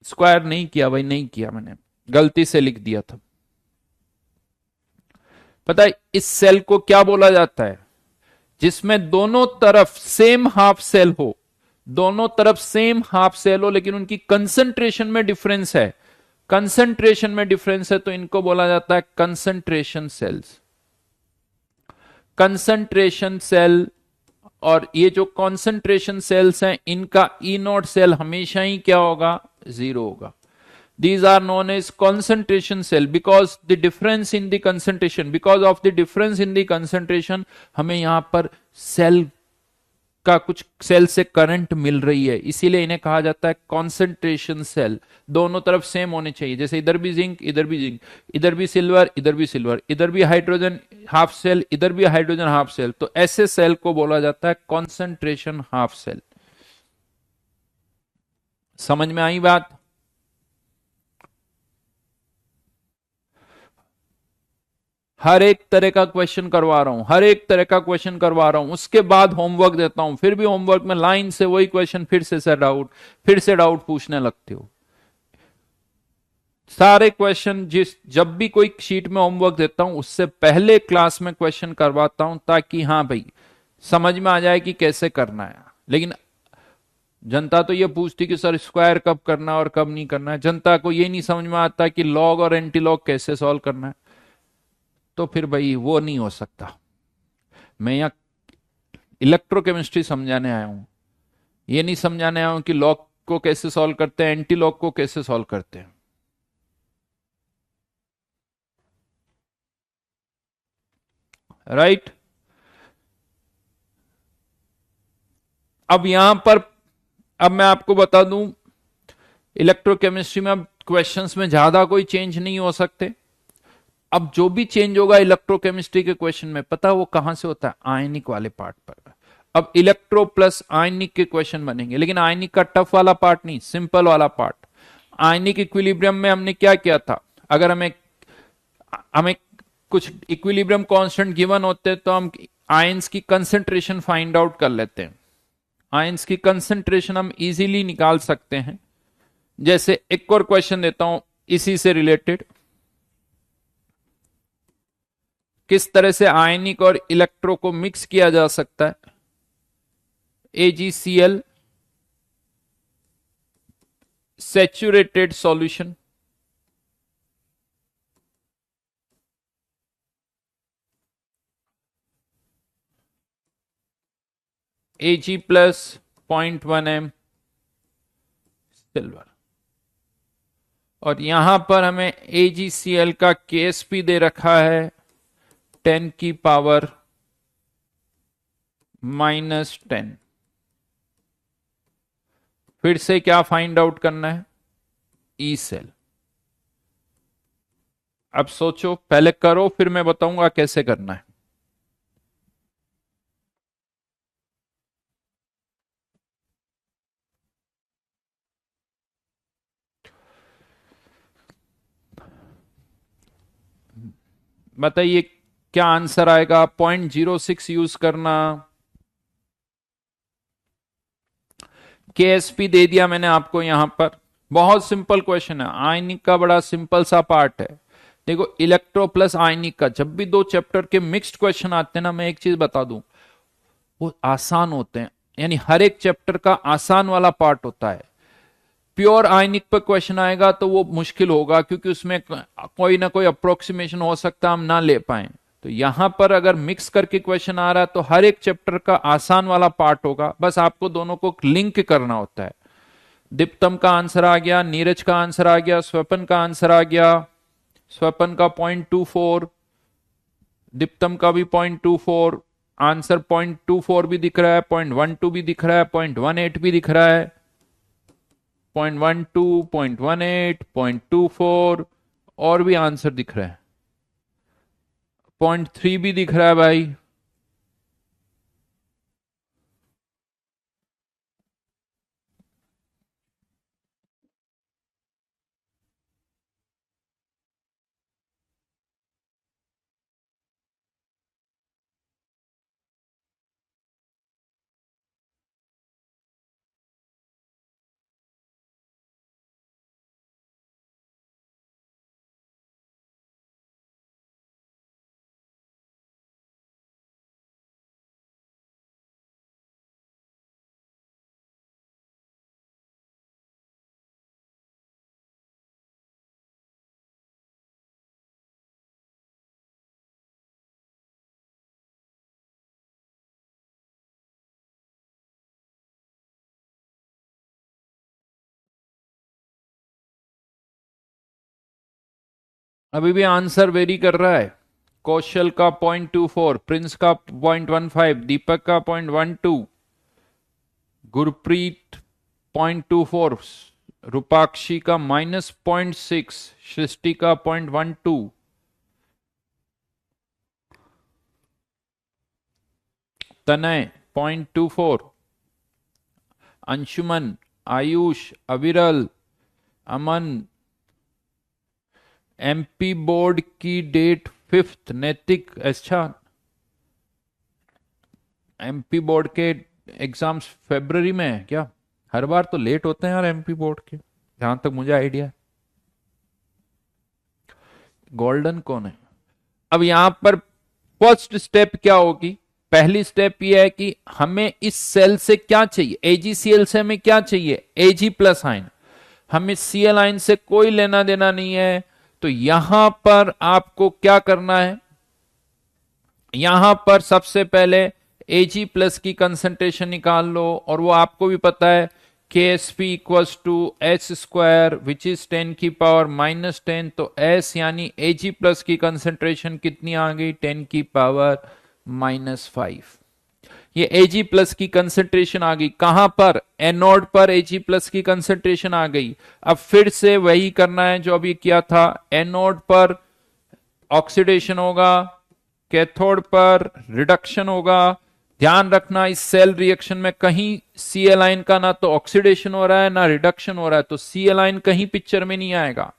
स्क्वायर नहीं किया भाई, नहीं किया, मैंने गलती से लिख दिया था। पता है इस सेल को क्या बोला जाता है? जिसमें दोनों तरफ सेम हाफ सेल हो, दोनों तरफ सेम हाफ सेल हो लेकिन उनकी कंसंट्रेशन में डिफरेंस है। कंसंट्रेशन में डिफरेंस है तो इनको बोला जाता है कंसंट्रेशन सेल्स। Concentration cell. और ये जो कंसंट्रेशन सेल्स हैं इनका ई नॉट सेल हमेशा ही क्या होगा? 0 होगा। These are known as concentration cell because the difference in the concentration, because of the difference in the concentration, हमें यहां पर सेल का कुछ सेल से करंट मिल रही है, इसीलिए इन्हें कहा जाता है कॉन्सेंट्रेशन सेल। दोनों तरफ सेम होने चाहिए, जैसे इधर भी जिंक, इधर भी जिंक, इधर भी सिल्वर, इधर भी सिल्वर, इधर भी हाइड्रोजन हाफ सेल, इधर भी हाइड्रोजन हाफ सेल, तो ऐसे सेल को बोला जाता है कॉन्सेंट्रेशन हाफ सेल। समझ में आई बात? हर एक तरह का क्वेश्चन करवा रहा हूं, हर एक तरह का क्वेश्चन करवा रहा हूं, उसके बाद होमवर्क देता हूं, फिर भी होमवर्क में लाइन से वही क्वेश्चन फिर से डाउट, फिर से डाउट पूछने लगते हो। सारे क्वेश्चन जब भी कोई शीट में होमवर्क देता हूं उससे पहले क्लास में क्वेश्चन करवाता हूं, ताकि हाँ भाई समझ में आ जाए कि कैसे करना है। लेकिन जनता तो ये पूछती कि सर स्क्वायर कब करना और कब नहीं करना है। जनता को ये नहीं समझ में आता कि लॉग और एंटी लॉग कैसे सॉल्व करना है, तो फिर भाई वो नहीं हो सकता। मैं यहां इलेक्ट्रोकेमिस्ट्री समझाने आया हूं, ये नहीं समझाने आया हूं कि लॉग को कैसे सॉल्व करते हैं, एंटी लॉग को कैसे सॉल्व करते हैं। राइट? अब यहां पर अब मैं आपको बता दूं, इलेक्ट्रोकेमिस्ट्री में अब क्वेश्चंस में ज्यादा कोई चेंज नहीं हो सकते। अब जो भी चेंज होगा इलेक्ट्रोकेमिस्ट्री के क्वेश्चन में, पता वो कहां से होता है? आयनिक वाले पार्ट पर। अब इलेक्ट्रो प्लस आयनिक के क्वेश्चन बनेंगे, लेकिन आयनिक का टफ वाला पार्ट नहीं, सिंपल वाला पार्ट। आयनिक इक्विलिब्रियम में हमने क्या किया था? अगर हमें कुछ इक्विलिब्रियम कांस्टेंट गिवन होते तो हम आयंस की कंसेंट्रेशन फाइंड आउट कर लेते हैं। आयंस की कंसेंट्रेशन हम इजीली निकाल सकते हैं। जैसे एक और क्वेश्चन देता हूं इसी से रिलेटेड, किस तरह से आयनिक और इलेक्ट्रो को मिक्स किया जा सकता है। AgCl saturated solution, Ag plus 0.1 m silver, और यहां पर हमें AgCl का Ksp दे रखा है 10 की पावर -10। फिर से क्या फाइंड आउट करना है? E cell. अब सोचो, पहले करो फिर मैं बताऊंगा कैसे करना है। बताइए क्या आंसर आएगा? 0.06 यूज करना। केएसपी दे दिया मैंने आपको यहां पर। बहुत सिंपल क्वेश्चन है, आयनिक का बड़ा सिंपल सा पार्ट है। देखो इलेक्ट्रो प्लस आयनिक का जब भी दो चैप्टर के मिक्स्ड क्वेश्चन आते हैं ना, मैं एक चीज बता दूं, वो आसान होते हैं। यानी हर एक चैप्टर का आसान वाला पार्ट होता है। प्योर आयनिक पर क्वेश्चन आएगा तो वो मुश्किल होगा, क्योंकि उसमें कोई ना कोई अप्रोक्सीमेशन हो सकता है, हम ना ले पाए। तो यहां पर अगर मिक्स करके क्वेश्चन आ रहा है तो हर एक चैप्टर का आसान वाला पार्ट होगा, बस आपको दोनों को लिंक करना होता है। दीप्तम का आंसर आ गया, नीरज का आंसर आ गया, स्वपन का आंसर आ गया। स्वपन का 0.24, दीप्तम का भी 0.24। आंसर 0.24 भी दिख रहा है, 0.12 भी दिख रहा है, 0.18 भी दिख रहा है, 0.12, 0.18, 0.24 और भी आंसर दिख रहा है, 0.3 भी दिख रहा है भाई। अभी भी आंसर वेरी कर रहा है। कौशल का 0.24, प्रिंस का 0.15, दीपक का 0.12, गुरप्रीत 0.24, रूपाक्षी का -0.6, सृष्टि का 0.12, तनय 0.24, अंशुमन, आयुष, अविरल, अमन। एमपी बोर्ड की डेट 5th, नैतिक। अच्छा, एमपी बोर्ड के एग्जाम्स फरवरी में है क्या? हर बार तो लेट होते हैं यार एमपी बोर्ड के, जहां तक मुझे आइडिया है। गोल्डन कौन है? अब यहां पर फर्स्ट स्टेप क्या होगी? पहली स्टेप ये है कि हमें इस सेल से क्या चाहिए, एजीसीएल से हमें क्या चाहिए? एजी प्लस आयन। हमें सीएल आयन से कोई लेना देना नहीं है। तो यहां पर आपको क्या करना है? यहां पर सबसे पहले एजी प्लस की कंसंट्रेशन निकाल लो, और वो आपको भी पता है, K S P equals to H square which is 10⁻⁻10। तो एस यानी एजी प्लस की कंसंट्रेशन कितनी आ गई? 10⁻⁻5। ये एजी प्लस की कंसंट्रेशन आ गई कहां पर? एनोड पर एजी प्लस की कंसंट्रेशन आ गई। अब फिर से वही करना है जो अभी किया था। एनोड पर ऑक्सीडेशन होगा, कैथोड पर रिडक्शन होगा। ध्यान रखना इस सेल रिएक्शन में कहीं सीएल आयन का ना तो ऑक्सीडेशन हो रहा है ना रिडक्शन हो रहा है, तो सीएल आयन कहीं पिक्चर में नहीं आएगा।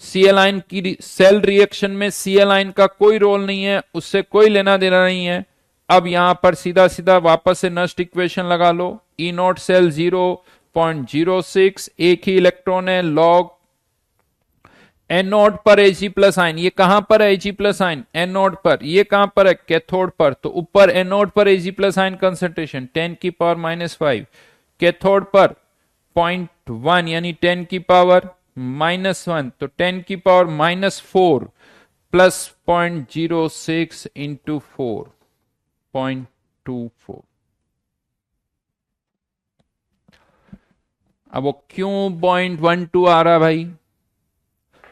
सीएल आयन की सेल रिएक्शन में सीएल आयन का कोई रोल नहीं है, उससे कोई लेना देना नहीं है। अब यहां पर सीधा सीधा वापस से नस्ट इक्वेशन लगा लो। ई नॉट सेल 0.06, एक ही इलेक्ट्रॉन है, लॉग एनोड पर एजी प्लस आयन। ये कहां पर है एजी प्लस आयन? एनोड पर। ये कहां पर है? कैथोड पर। तो ऊपर एनोड पर एजी प्लस आयन कंसंट्रेशन 10⁻⁻5, कैथोड पर 0.1 यानी 10⁻⁻1, तो 10⁻⁻4 प्लस 0.06 इंटू 4, 0.24। अब वो क्यों 0.12 आ रहा है भाई?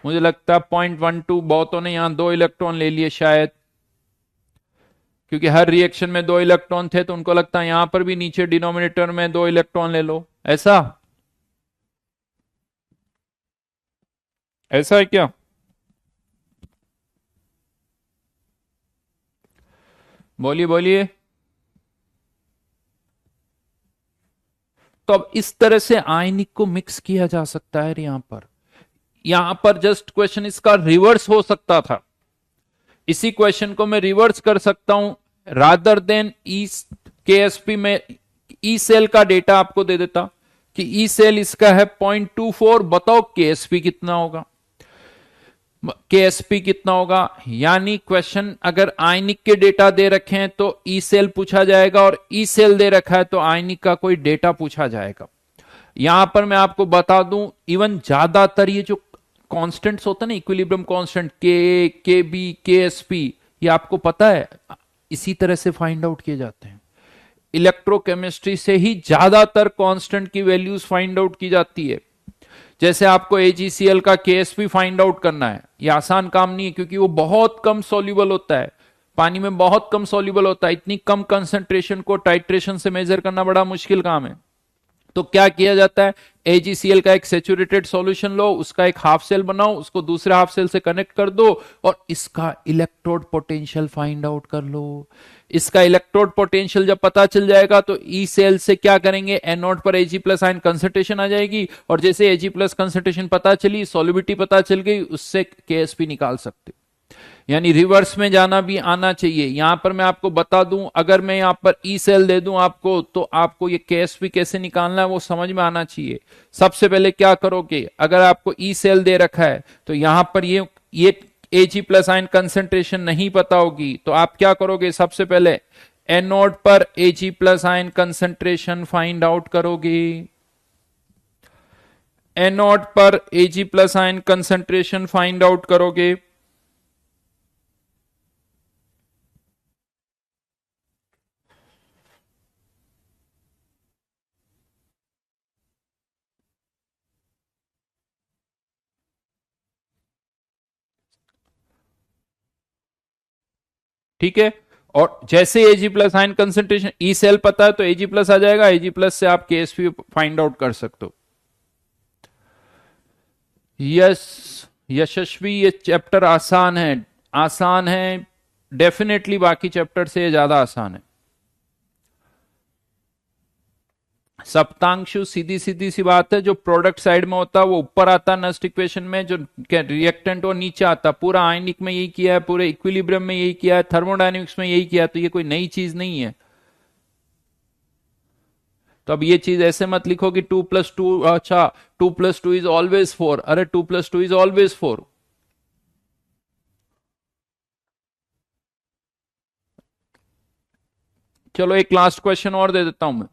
मुझे लगता है 0.12 बहुतों ने यहां 2 इलेक्ट्रॉन ले लिए शायद। क्योंकि हर रिएक्शन में 2 इलेक्ट्रॉन थे, तो उनको लगता है यहां पर भी नीचे डिनोमिनेटर में 2 इलेक्ट्रॉन ले लो। ऐसा ऐसा है क्या? बोलिए बोलिए। तो अब इस तरह से आयनिक को मिक्स किया जा सकता है यहां पर जस्ट क्वेश्चन इसका रिवर्स हो सकता था। इसी क्वेश्चन को मैं रिवर्स कर सकता हूं, रादर देन ई केएसपी में ई सेल का डेटा आपको दे देता कि ई सेल इसका है 0.24, बताओ केएसपी कितना होगा। केएसपी कितना होगा, यानी क्वेश्चन अगर आयनिक के डेटा दे रखे हैं तो ई सेल पूछा जाएगा, और ई सेल दे रखा है तो आयनिक का कोई डेटा पूछा जाएगा। यहां पर मैं आपको बता दूं, इवन ज्यादातर ये जो कांस्टेंट्स होता है ना, इक्विलिब्रियम कांस्टेंट के बी के एस पी, ये आपको पता है इसी तरह से फाइंड आउट किए जाते हैं। इलेक्ट्रोकेमिस्ट्री से ही ज्यादातर कांस्टेंट की वैल्यूज फाइंड आउट की जाती है। जैसे आपको AgCl का KSP फाइंड आउट करना है, ये आसान काम नहीं है, क्योंकि वो बहुत कम सॉल्युबल होता है, पानी में बहुत कम सॉल्युबल होता है। इतनी कम कंसंट्रेशन को टाइट्रेशन से मेजर करना बड़ा मुश्किल काम है। तो क्या किया जाता है, AgCl का एक सेचुरेटेड सॉल्यूशन लो, उसका एक हाफ सेल बनाओ, उसको दूसरे हाफ सेल से कनेक्ट कर दो, और इसका इलेक्ट्रोड पोटेंशियल फाइंड आउट कर लो। इसका इलेक्ट्रोड पोटेंशियल जब पता चल जाएगा तो ई सेल से क्या करेंगे, एनोड पर Ag प्लस आयन कंसंट्रेशन आ जाएगी, और जैसे Ag प्लस कंसंट्रेशन पता चली, सॉल्युबिलिटी पता चल गई, उससे KSP निकाल सकते। यानी रिवर्स में जाना भी आना चाहिए। यहां पर मैं आपको बता दूं, अगर मैं यहां पर ई सेल दे दूं आपको, तो आपको ये केएसपी कैसे निकालना है वो समझ में आना चाहिए। सबसे पहले क्या करोगे, अगर आपको ई सेल दे रखा है तो यहां पर ये Ag प्लस आयन कंसेंट्रेशन नहीं पता होगी, तो आप क्या करोगे, सबसे पहले एनोड पर Ag plus ion concentration find out करोगे। एनोड पर Ag plus ion concentration find out करोगे। ठीक है, और जैसे Ag plus ion concentration E cell पता है तो Ag प्लस आ जाएगा, Ag प्लस से आप KSP फाइंड आउट कर सकते हो। यस यशस्वी, ये चैप्टर आसान है, आसान है डेफिनेटली, बाकी चैप्टर से ये ज्यादा आसान है। सप्तांशु, सीधी सीधी सी बात है, जो प्रोडक्ट साइड में होता है वो ऊपर आता है नस्ट इक्वेशन में, जो रिएक्टेंट वो नीचे आता। पूरा आयनिक में यही किया है, पूरे इक्विलिब्रियम में यही किया है, थर्मोडायनेमिक्स में यही किया है, तो ये कोई नई चीज नहीं है। तो अब ये चीज ऐसे मत लिखो कि 2+2, अच्छा 2+2 इज ऑलवेज 4, अरे 2+2 इज ऑलवेज 4। चलो एक लास्ट क्वेश्चन और दे देता हूं मैं।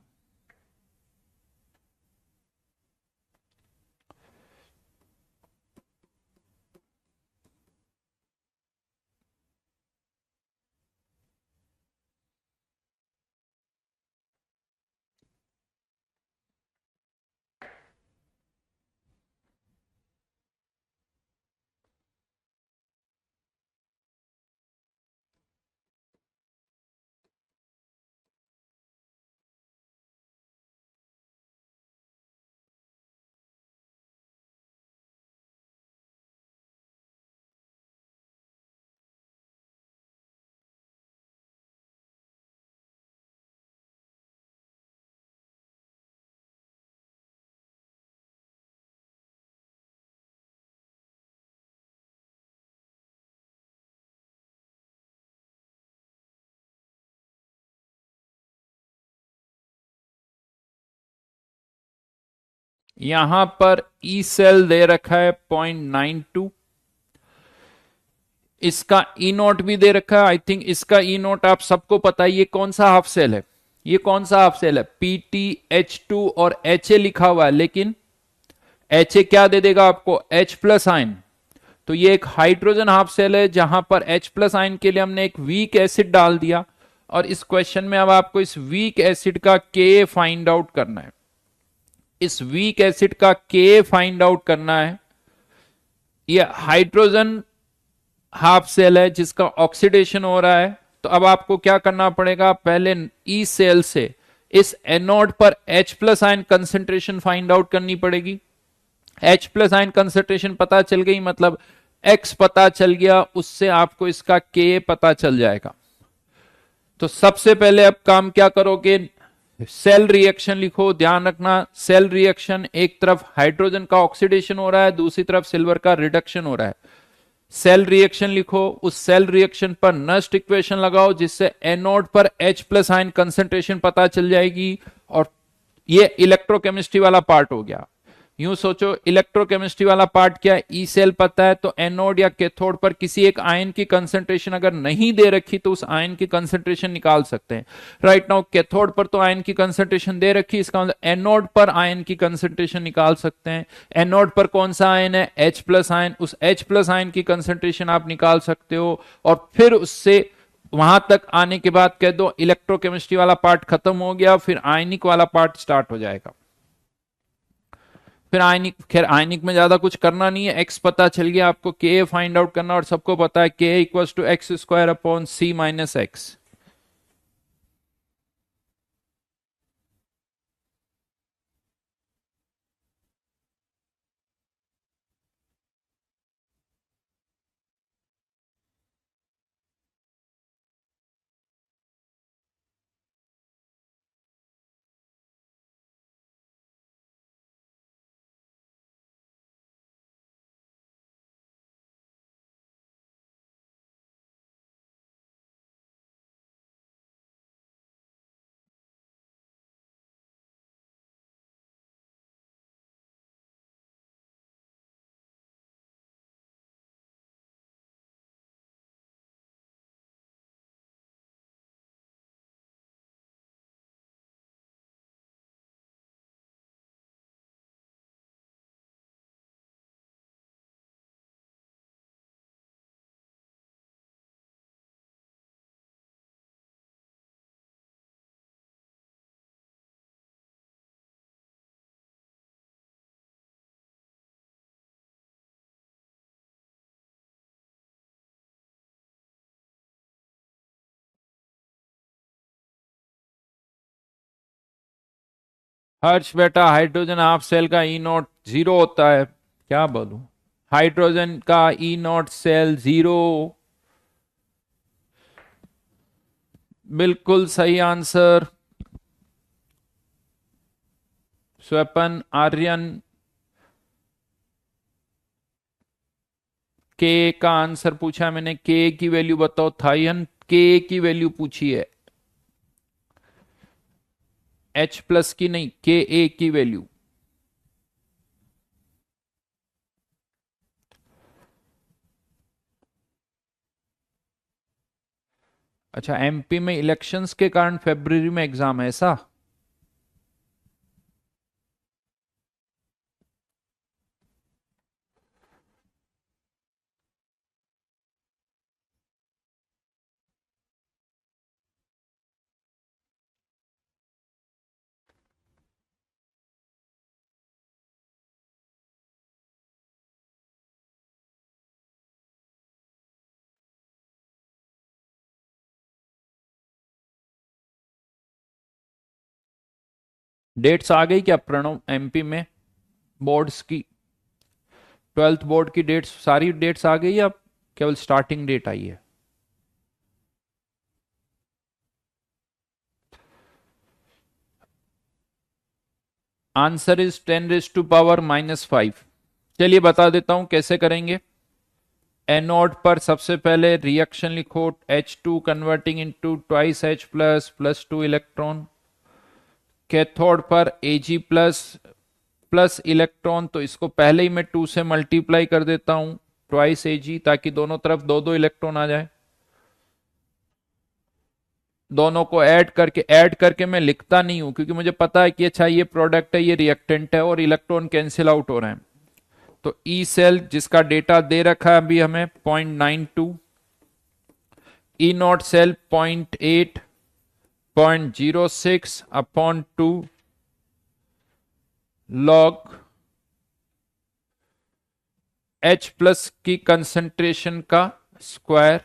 यहां पर ई सेल दे रखा है 0.92, इसका ई नोट भी दे रखा है। आई थिंक इसका ई नोट आप सबको पता है, ये कौन सा हाफ सेल है, ये कौन सा हाफ सेल है, PTH2 और HA लिखा हुआ है, लेकिन HA क्या दे देगा आपको, H प्लस आयन। तो ये एक हाइड्रोजन हाफ सेल है, जहां पर H प्लस आयन के लिए हमने एक वीक एसिड डाल दिया, और इस क्वेश्चन में अब आपको इस वीक एसिड का Ka फाइंड आउट करना है। इस वीक एसिड का Ka फाइंड आउट करना है। ये हाइड्रोजन हाफ सेल है जिसका ऑक्सीडेशन हो रहा है, तो अब आपको क्या करना पड़ेगा, पहले ई सेल से इस एनोड पर H plus ion concentration find out करनी पड़ेगी। H प्लस आयन कंसेंट्रेशन पता चल गई, मतलब X पता चल गया, उससे आपको इसका K पता चल जाएगा। तो सबसे पहले अब काम क्या करोगे, सेल रिएक्शन लिखो। ध्यान रखना, सेल रिएक्शन, एक तरफ हाइड्रोजन का ऑक्सीडेशन हो रहा है, दूसरी तरफ सिल्वर का रिडक्शन हो रहा है। सेल रिएक्शन लिखो, उस सेल रिएक्शन पर नस्ट इक्वेशन लगाओ, जिससे एनोड पर H प्लस आयन कंसेंट्रेशन पता चल जाएगी। और ये इलेक्ट्रोकेमिस्ट्री वाला पार्ट हो गया। यूं सोचो, इलेक्ट्रोकेमिस्ट्री वाला पार्ट क्या है, ई सेल पता है, तो एनोड या कैथोड पर किसी एक आयन की कंसेंट्रेशन अगर नहीं दे रखी तो उस आयन की कंसेंट्रेशन निकाल सकते हैं। राइट नाउ कैथोड पर तो आयन की कंसेंट्रेशन दे रखी, इसका मतलब एनोड पर आयन की कंसेंट्रेशन निकाल सकते हैं। एनोड पर कौन सा आयन है, H प्लस आयन, उस H प्लस आयन की कंसेंट्रेशन आप निकाल सकते हो। और फिर उससे वहां तक आने के बाद कह दो इलेक्ट्रोकेमिस्ट्री वाला पार्ट खत्म हो गया, फिर आयनिक वाला पार्ट स्टार्ट हो जाएगा। फिर आयनिक, खैर आयनिक में ज्यादा कुछ करना नहीं है, एक्स पता चल गया आपको, के फाइंड आउट करना, और सबको पता है K equal to x square upon C minus x. Harsh बेटा, हाइड्रोजन हाफ सेल का ई नॉट जीरो होता है, क्या बोलूं, हाइड्रोजन का ई नॉट सेल जीरो। बिल्कुल सही आंसर, स्वपन आर्यन। के का आंसर पूछा मैंने, के की वैल्यू बताओ, थाइन के की वैल्यू पूछी है, H प्लस की नहीं, के ए की वैल्यू। अच्छा, एमपी में इलेक्शंस के कारण फरवरी में एग्जाम है ऐसा? डेट्स आ गई क्या प्रणव, एमपी में बोर्ड्स की, 12th बोर्ड की डेट्स, सारी डेट्स आ गई या केवल स्टार्टिंग डेट आई है? Answer is 10⁻⁻5। चलिए बता देता हूं कैसे करेंगे। एनोड पर सबसे पहले रिएक्शन लिखो, H2 converting into twice H plus plus 2 electron. Cathode पर Ag प्लस प्लस इलेक्ट्रॉन, तो इसको पहले ही मैं 2 से मल्टीप्लाई कर देता हूं, ट्वाइस Ag, ताकि दोनों तरफ दो दो इलेक्ट्रॉन आ जाए। दोनों को ऐड करके मैं लिखता नहीं हूं, क्योंकि मुझे पता है कि अच्छा ये प्रोडक्ट है, ये रिएक्टेंट है, और इलेक्ट्रॉन कैंसिल आउट हो रहे हैं। तो ई सेल जिसका डेटा दे रखा है अभी हमें 0.92, E not cell 0.8, 0.06 upon 2 log H plus की कंसेंट्रेशन का square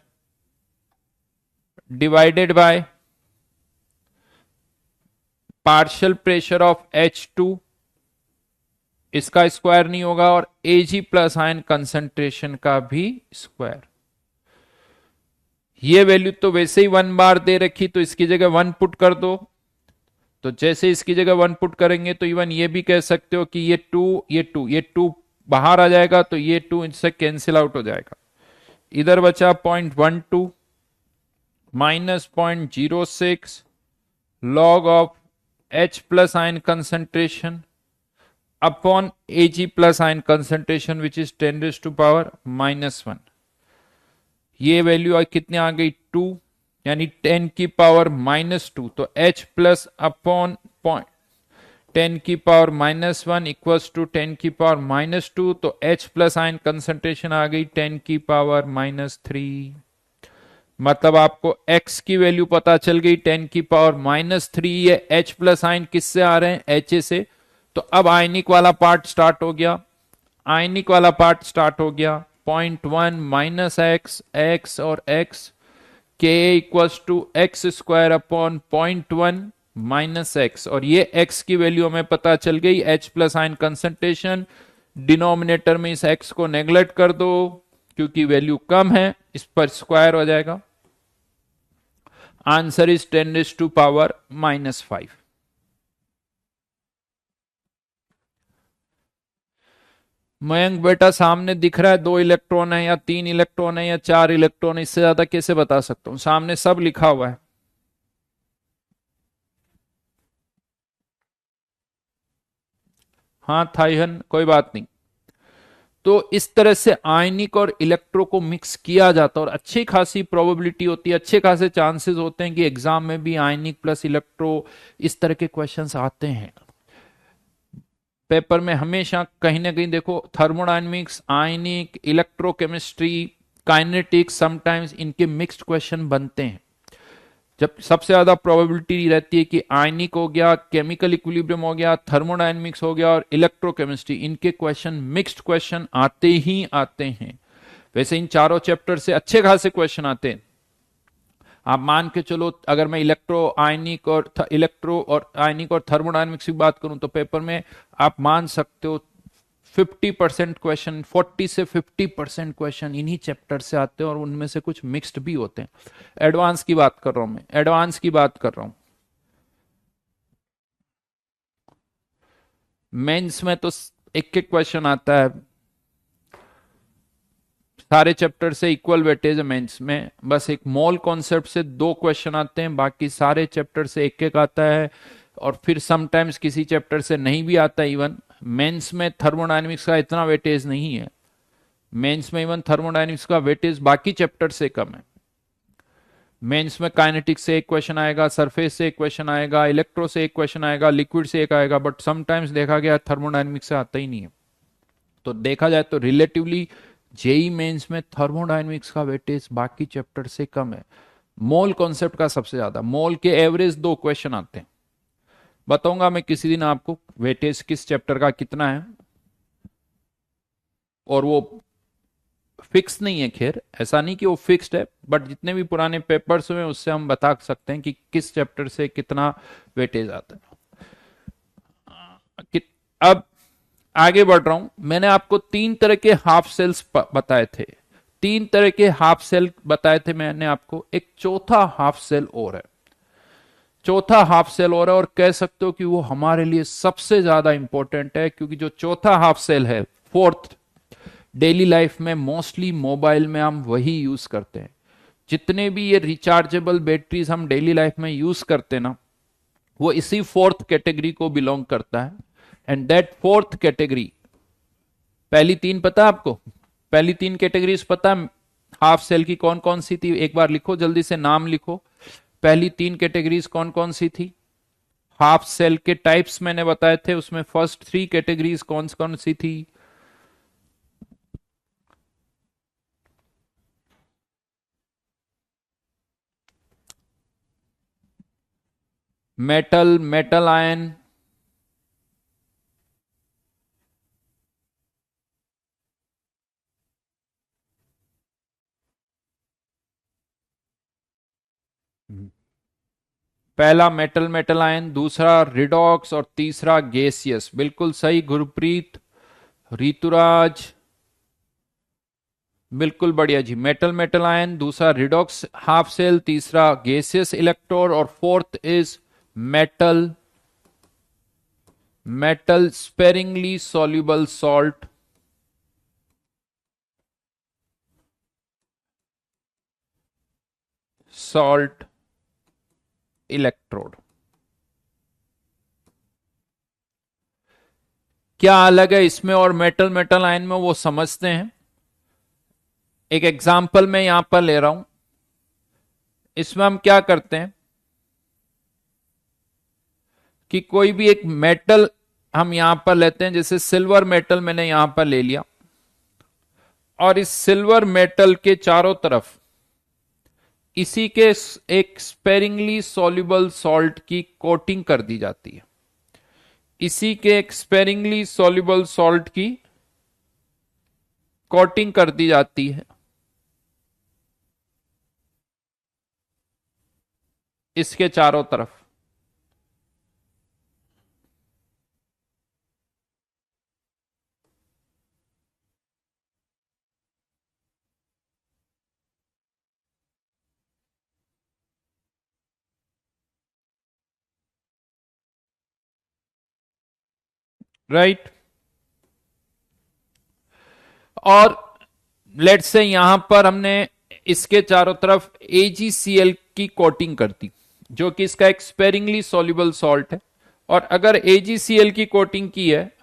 divided by partial pressure of H2, इसका स्क्वायर नहीं होगा, और Ag प्लस आयन कंसंट्रेशन का भी स्क्वायर। ये वैल्यू तो वैसे ही 1 बार दे रखी, तो इसकी जगह 1 पुट कर दो। तो जैसे इसकी जगह 1 पुट करेंगे तो इवन ये भी कह सकते हो कि ये 2 ये 2 बाहर आ जाएगा, तो ये 2 इससे कैंसिल आउट हो जाएगा। इधर बचा 0.12 minus 0.06 log of H plus ion concentration upon Ag plus ion concentration which is 10⁻⁻1। ये वैल्यू कितने आ गई 2, यानी 10⁻⁻2। तो H plus upon 10⁻⁻1 equals to 10⁻⁻2। तो H प्लस आयन कंसंट्रेशन आ गई 10⁻⁻3। मतलब आपको X की वैल्यू पता चल गई 10⁻⁻3। ये H प्लस आयन किससे आ रहे हैं, Ha से। तो अब आयनिक वाला पार्ट स्टार्ट हो गया, आयनिक वाला पार्ट स्टार्ट हो गया। 0.1 माइनस x और x, Ka equals to x square upon 0.1 minus X, और ये x की वैल्यू हमें पता चल गई H plus ion concentration. Denominator में इस x को नेग्लेक्ट कर दो क्योंकि वैल्यू कम है, इस पर स्क्वायर हो जाएगा। Answer is 10⁻⁻5। मयंक बेटा सामने दिख रहा है 2 इलेक्ट्रॉन है या 3 इलेक्ट्रॉन है या 4 इलेक्ट्रॉन, इससे ज्यादा कैसे बता सकता हूं, सामने सब लिखा हुआ है। हाँ थाईहन, कोई बात नहीं। तो इस तरह से आयनिक और इलेक्ट्रो को मिक्स किया जाता है और अच्छी खासी प्रोबेबिलिटी होती है, अच्छे खासे चांसेस होते हैं कि एग्जाम में भी आयनिक प्लस इलेक्ट्रो इस तरह के क्वेश्चंस आते हैं। पेपर में हमेशा कहीं ना कहीं देखो थर्मोडायनेमिक्स, आयनिक, इलेक्ट्रोकेमिस्ट्री, काइनेटिक्स, समटाइम्स इनके मिक्स्ड क्वेश्चन बनते हैं। जब सबसे ज्यादा प्रोबेबिलिटी रहती है कि आयनिक हो गया, केमिकल इक्विलिब्रियम हो गया, थर्मोडायनेमिक्स हो गया और इलेक्ट्रोकेमिस्ट्री, इनके क्वेश्चन मिक्स्ड क्वेश्चन आते ही आते हैं। वैसे इन चारों चैप्टर से अच्छे खासे क्वेश्चन आते हैं। आप मान के चलो अगर मैं इलेक्ट्रो और आयनिक और थर्मोडायनेमिक्स की बात करूं तो पेपर में आप मान सकते हो 50% क्वेश्चन, 40 से 50% क्वेश्चन इन्हीं चैप्टर से आते हैं और उनमें से कुछ मिक्स्ड भी होते हैं। एडवांस की बात कर रहा हूं मैं, एडवांस की बात कर रहा हूं। मेंस में तो एक एक क्वेश्चन आता है, सारे चैप्टर से इक्वल वेटेज है मेंस में, बस एक मोल कॉन्सेप्ट से 2 क्वेश्चन आते हैं, बाकी सारे चैप्टर से एक एक आता है। और फिर समटाइम्स किसी चैप्टर से नहीं भी आता। इवन मेंस में थर्मोडायनेमिक्स का इतना वेटेज नहीं है, मेंस में इवन थर्मोडायनेमिक्स का वेटेज बाकी चैप्टर से कम है। मेंस में काइनेटिक्स से एक क्वेश्चन आएगा, सरफेस से एक क्वेश्चन आएगा, इलेक्ट्रो से एक क्वेश्चन आएगा, लिक्विड से एक आएगा, बट समटाइम्स देखा गया थर्मोडायनेमिक्स से आता ही नहीं है। तो देखा जाए तो रिलेटिवली जेई मेंस में थर्मोडायनेमिक्स का वेटेज बाकी चैप्टर से कम है, मोल कॉन्सेप्ट का सबसे ज्यादा। मोल के एवरेज 2 क्वेश्चन आते हैं। बताऊंगा मैं किसी दिन आपको वेटेज किस चैप्टर का कितना है, और वो फिक्स नहीं है, खैर ऐसा नहीं कि वो फिक्स्ड है, बट जितने भी पुराने पेपर्स हुए उससे हम बता सकते हैं कि किस चैप्टर से कितना वेटेज आता है। अब आगे बढ़ रहा हूं। मैंने आपको 3 तरह के हाफ सेल्स बताए थे, 3 तरह के हाफ सेल बताए थे मैंने आपको। एक चौथा हाफ सेल और है, चौथा हाफ सेल और है, और कह सकते हो कि वो हमारे लिए सबसे ज्यादा इंपॉर्टेंट है, क्योंकि जो चौथा हाफ सेल है, फोर्थ, डेली लाइफ में मोस्टली मोबाइल में हम वही यूज करते हैं। जितने भी ये रिचार्जेबल बैटरीज हम डेली लाइफ में यूज करते हैं ना, वो इसी फोर्थ कैटेगरी को बिलोंग करता है। एंड दैट फोर्थ कैटेगरी, पहली 3 पता आपको, पहली 3 कैटेगरीज पता हाफ सेल की कौन कौन सी थी, एक बार लिखो जल्दी से, नाम लिखो। पहली 3 कैटेगरीज कौन कौन सी थी? हाफ सेल के टाइप्स मैंने बताए थे, उसमें फर्स्ट 3 कैटेगरीज कौन कौन सी थी? मेटल, मेटल आयन, पहला मेटल मेटल आयन, दूसरा रिडॉक्स और तीसरा गैसियस। बिल्कुल सही गुरप्रीत, ऋतुराज, बिल्कुल बढ़िया जी। मेटल मेटल आयन, दूसरा रिडॉक्स हाफ सेल, तीसरा गैसियस इलेक्ट्रोड और fourth is metal metal sparingly soluble salt. Salt electrode. क्या अलग है इसमें और मेटल मेटल आयन में, वो समझते हैं। एक एग्जाम्पल मैं यहां पर ले रहा हूं। इसमें हम क्या करते हैं कि कोई भी एक मेटल हम यहां पर लेते हैं, जैसे सिल्वर मेटल मैंने यहां पर ले लिया, और इस सिल्वर मेटल के चारों तरफ इसी के एक स्पेरिंगली सॉल्युबल सॉल्ट की कोटिंग कर दी जाती है। इसी के एक स्पेरिंगली सॉल्युबल सॉल्ट की कोटिंग कर दी जाती है इसके चारों तरफ। राइट। और लेट्स से यहां पर हमने इसके चारों तरफ AgCl की कोटिंग कर दी, जो कि इसका एक स्पेरिंगली सॉल्युबल सॉल्ट है। और अगर AgCl की कोटिंग की है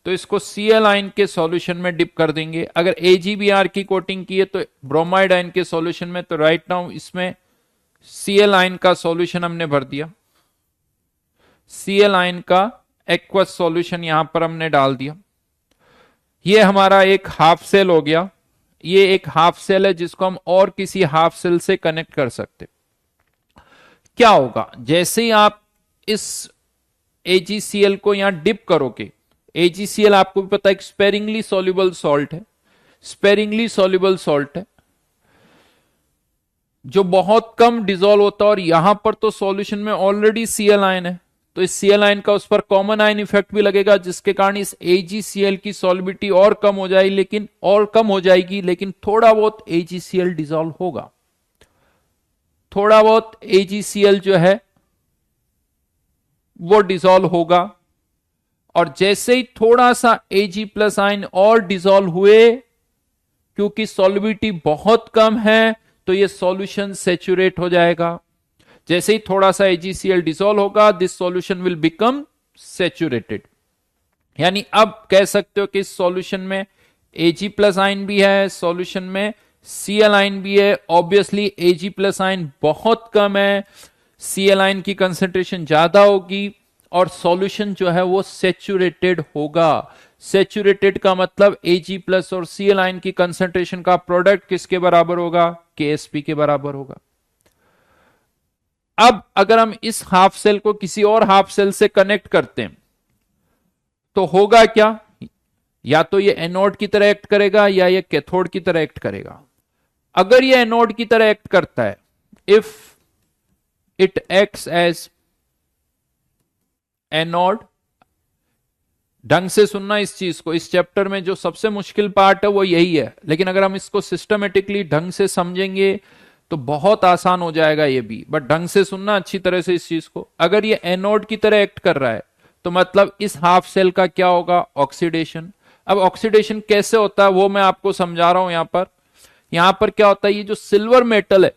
तो इसको Cl आयन के सॉल्यूशन में डिप कर देंगे। अगर AgBr की कोटिंग की है तो ब्रोमाइड आयन के सॉल्यूशन में। तो राइट नाउ इसमें Cl आयन का सॉल्यूशन हमने भर दिया। Cl आयन का एक्वस सॉल्यूशन यहां पर हमने डाल दिया। ये हमारा एक हाफ सेल हो गया। ये एक हाफ सेल है जिसको हम और किसी हाफ सेल से कनेक्ट कर सकते। क्या होगा जैसे ही आप इस AgCl को यहां डिप करोगे, AgCl आपको भी पता है एक स्पेरिंगली सॉल्युबल सॉल्ट है, स्पेरिंगली सॉल्युबल सॉल्ट है जो बहुत कम डिसॉल्व होता है। और यहां पर तो सॉल्यूशन में ऑलरेडी Cl आयन है, तो इस Cl आयन का उस पर कॉमन आयन इफेक्ट भी लगेगा, जिसके कारण इस AgCl की सॉल्युबिलिटी और कम हो जाएगी, लेकिन थोड़ा बहुत AgCl डिसॉल्व होगा। थोड़ा बहुत AgCl जो है वो डिसॉल्व होगा। और जैसे ही थोड़ा सा Ag प्लस आयन और डिसॉल्व हुए, क्योंकि सॉल्युबिलिटी बहुत कम है, तो ये सॉल्यूशन सेचुरेट हो जाएगा। जैसे ही थोड़ा सा AgCl डिसॉल्व होगा, this solution will become saturated. यानी अब कह सकते हो कि इस सॉल्यूशन में Ag प्लस आयन भी है, सॉल्यूशन में Cl आयन भी है। ऑब्वियसली Ag प्लस आयन बहुत कम है, Cl आयन की कंसेंट्रेशन ज्यादा होगी, और सॉल्यूशन जो है वो सेचुरेटेड होगा। सेचुरेटेड का मतलब Ag प्लस और Cl आयन की कंसेंट्रेशन का प्रोडक्ट किसके बराबर होगा? Ksp के बराबर होगा। अब अगर हम इस हाफ सेल को किसी और हाफ सेल से कनेक्ट करते हैं तो होगा क्या? या तो ये एनोड की तरह एक्ट करेगा या ये कैथोड की तरह एक्ट करेगा। अगर ये एनोड की तरह एक्ट करता है, if it acts as anode, ढंग से सुनना इस चीज को, इस चैप्टर में जो सबसे मुश्किल पार्ट है वो यही है, लेकिन अगर हम इसको सिस्टमेटिकली ढंग से समझेंगे तो बहुत आसान हो जाएगा ये भी। बट ढंग से सुनना अच्छी तरह से इस चीज को। अगर ये एनोड की तरह एक्ट कर रहा है तो मतलब इस हाफ सेल का क्या होगा? ऑक्सीडेशन। अब ऑक्सीडेशन कैसे होता है वो मैं आपको समझा रहा हूं। यहां पर क्या होता है, ये जो सिल्वर मेटल है,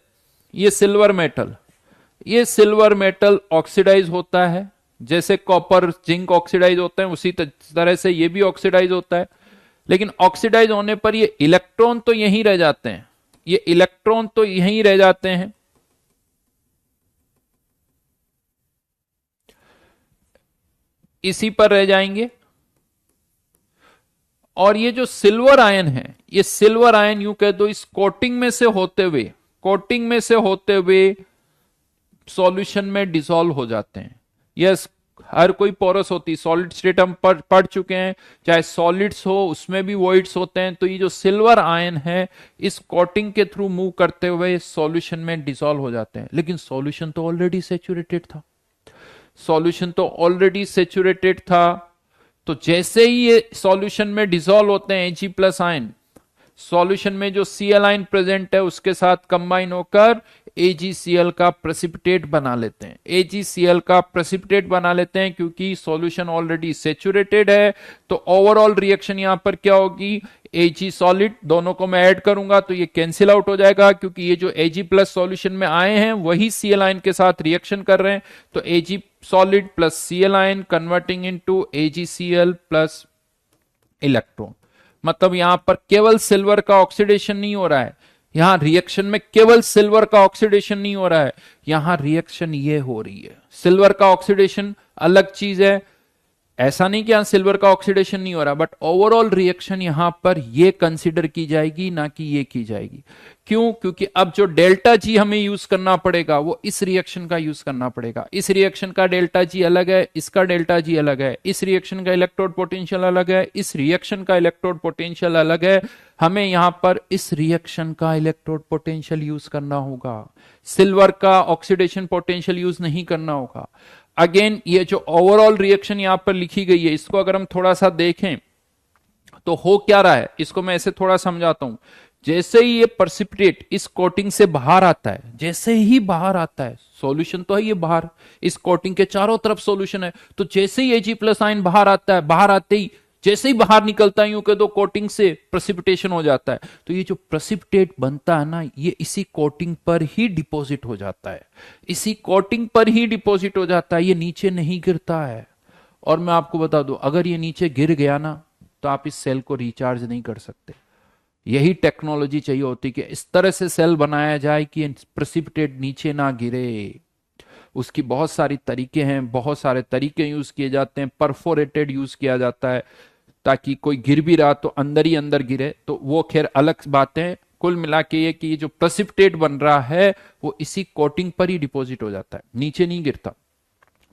ये सिल्वर मेटल ऑक्सीडाइज होता है। जैसे कॉपर जिंक ऑक्सीडाइज होते हैं, उसी तरह से ये भी ऑक्सीडाइज होता है। लेकिन ऑक्सीडाइज होने पर ये इलेक्ट्रॉन तो यहीं रह जाते हैं, इसी पर रह जाएंगे। और ये जो सिल्वर आयन है, ये सिल्वर आयन यूं कह दो इस कोटिंग में से होते हुए सॉल्यूशन में डिसॉल्व हो जाते हैं। यस, हर कोई पोरस होती, सॉलिड स्टेट हम पढ़ चुके हैं, चाहे सॉलिड्स हो उसमें भी वॉइड्स होते हैं। तो ये जो सिल्वर आयन है इस कोटिंग के थ्रू मूव करते हुए सॉल्यूशन में डिसॉल्व हो जाते हैं, लेकिन सॉल्यूशन तो ऑलरेडी सेचुरेटेड था, सॉल्यूशन तो ऑलरेडी सेचुरेटेड था। तो जैसे ही ये सॉल्यूशन में डिसॉल्व होते हैं Ag प्लस आयन, सॉल्यूशन में जो Cl आयन प्रेजेंट है उसके साथ कंबाइन होकर AgCl का प्रेसिपिटेट बना लेते हैं, AgCl का प्रेसिपिटेट बना लेते हैं, क्योंकि सॉल्यूशन ऑलरेडी सेचुरेटेड है। तो ओवरऑल रिएक्शन यहां पर क्या होगी, Ag सॉलिड, दोनों को मैं ऐड करूंगा तो ये कैंसिल आउट हो जाएगा, क्योंकि ये जो Ag प्लस सॉल्यूशन में आए हैं वही Cl आयन के साथ रिएक्शन कर रहे हैं। तो Ag solid plus Cl ion converting into AgCl plus electron. मतलब यहां पर केवल सिल्वर का ऑक्सीडेशन नहीं हो रहा है, यहां रिएक्शन में केवल सिल्वर का ऑक्सीडेशन नहीं हो रहा है, यहां रिएक्शन ये हो रही है। सिल्वर का ऑक्सीडेशन अलग चीज है, ऐसा नहीं कि यहां सिल्वर का ऑक्सीडेशन नहीं हो रहा, बट ओवरऑल रिएक्शन यहां पर ये कंसीडर की जाएगी, ना कि ये की जाएगी। क्यों? क्योंकि अब जो डेल्टा जी हमें यूज करना पड़ेगा वो इस रिएक्शन का यूज करना पड़ेगा। इस रिएक्शन का डेल्टा जी अलग है, इसका डेल्टा जी अलग है, इस रिएक्शन का इलेक्ट्रोड पोटेंशियल अलग है, इस रिएक्शन का इलेक्ट्रोड पोटेंशियल अलग है। हमें यहां पर इस रिएक्शन का इलेक्ट्रोड पोटेंशियल यूज करना होगा, सिल्वर का ऑक्सीडेशन पोटेंशियल यूज नहीं करना होगा। अगेन ये जो ओवरऑल रिएक्शन यहां पर लिखी गई है, इसको अगर हम थोड़ा सा देखें तो हो क्या रहा है, इसको मैं ऐसे थोड़ा समझाता हूं। जैसे ही ये प्रेसिपिटेट इस कोटिंग से बाहर आता है, जैसे ही बाहर आता है, सॉल्यूशन तो है ये बाहर, इस कोटिंग के चारों तरफ सॉल्यूशन है, तो जैसे ही Ag प्लस आयन बाहर आता है, बाहर आते ही जैसे ही बाहर निकलता है यूं कह दो कोटिंग से प्रेसिपिटेशन हो जाता है। तो ये जो प्रेसिपिटेट बनता है ना, ये इसी कोटिंग पर ही डिपॉजिट हो जाता है, इसी कोटिंग पर ही डिपॉजिट हो जाता है, ये नीचे नहीं गिरता है। और मैं आपको बता दूं, अगर ये नीचे गिर गया ना तो आप इस सेल को रिचार्ज नहीं कर सकते। यही टेक्नोलॉजी चाहिए होती कि इस तरह से सेल बनाया जाए कि प्रेसिपिटेट नीचे ना गिरे। उसकी बहुत सारी तरीके हैं, बहुत सारे तरीके यूज किए जाते हैं। परफोरेटेड यूज किया जाता है ताकि कोई गिर भी रहा तो अंदर ही अंदर गिरे, तो वो खैर अलग बात है। कुल मिला के ये कि ये जो प्रेसिपिटेट बन रहा है वो इसी कोटिंग पर ही डिपॉजिट हो जाता है, नीचे नहीं गिरता।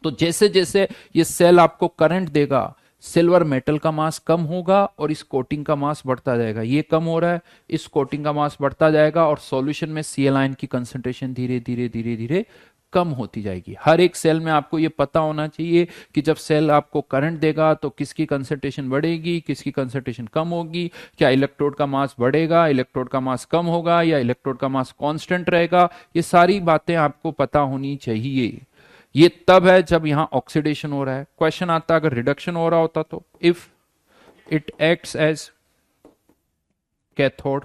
तो जैसे जैसे ये सेल आपको करंट देगा, सिल्वर मेटल का मास कम होगा और इस कोटिंग का मास बढ़ता जाएगा। ये कम हो रहा है, इस कोटिंग का मास बढ़ता जाएगा और सॉल्यूशन में Cl आयन की कंसंट्रेशन धीरे धीरे धीरे धीरे कम होती जाएगी। हर एक सेल में आपको ये पता होना चाहिए कि जब सेल आपको करंट देगा तो किसकी कंसंट्रेशन बढ़ेगी, किसकी कंसंट्रेशन कम होगी, क्या इलेक्ट्रोड का मास बढ़ेगा, इलेक्ट्रोड का मास कम होगा, या इलेक्ट्रोड का मास कांस्टेंट रहेगा। ये सारी बातें आपको पता होनी चाहिए। ये तब है जब यहां ऑक्सीडेशन हो रहा है। क्वेश्चन आता है अगर रिडक्शन हो रहा होता तो, if it acts as cathode.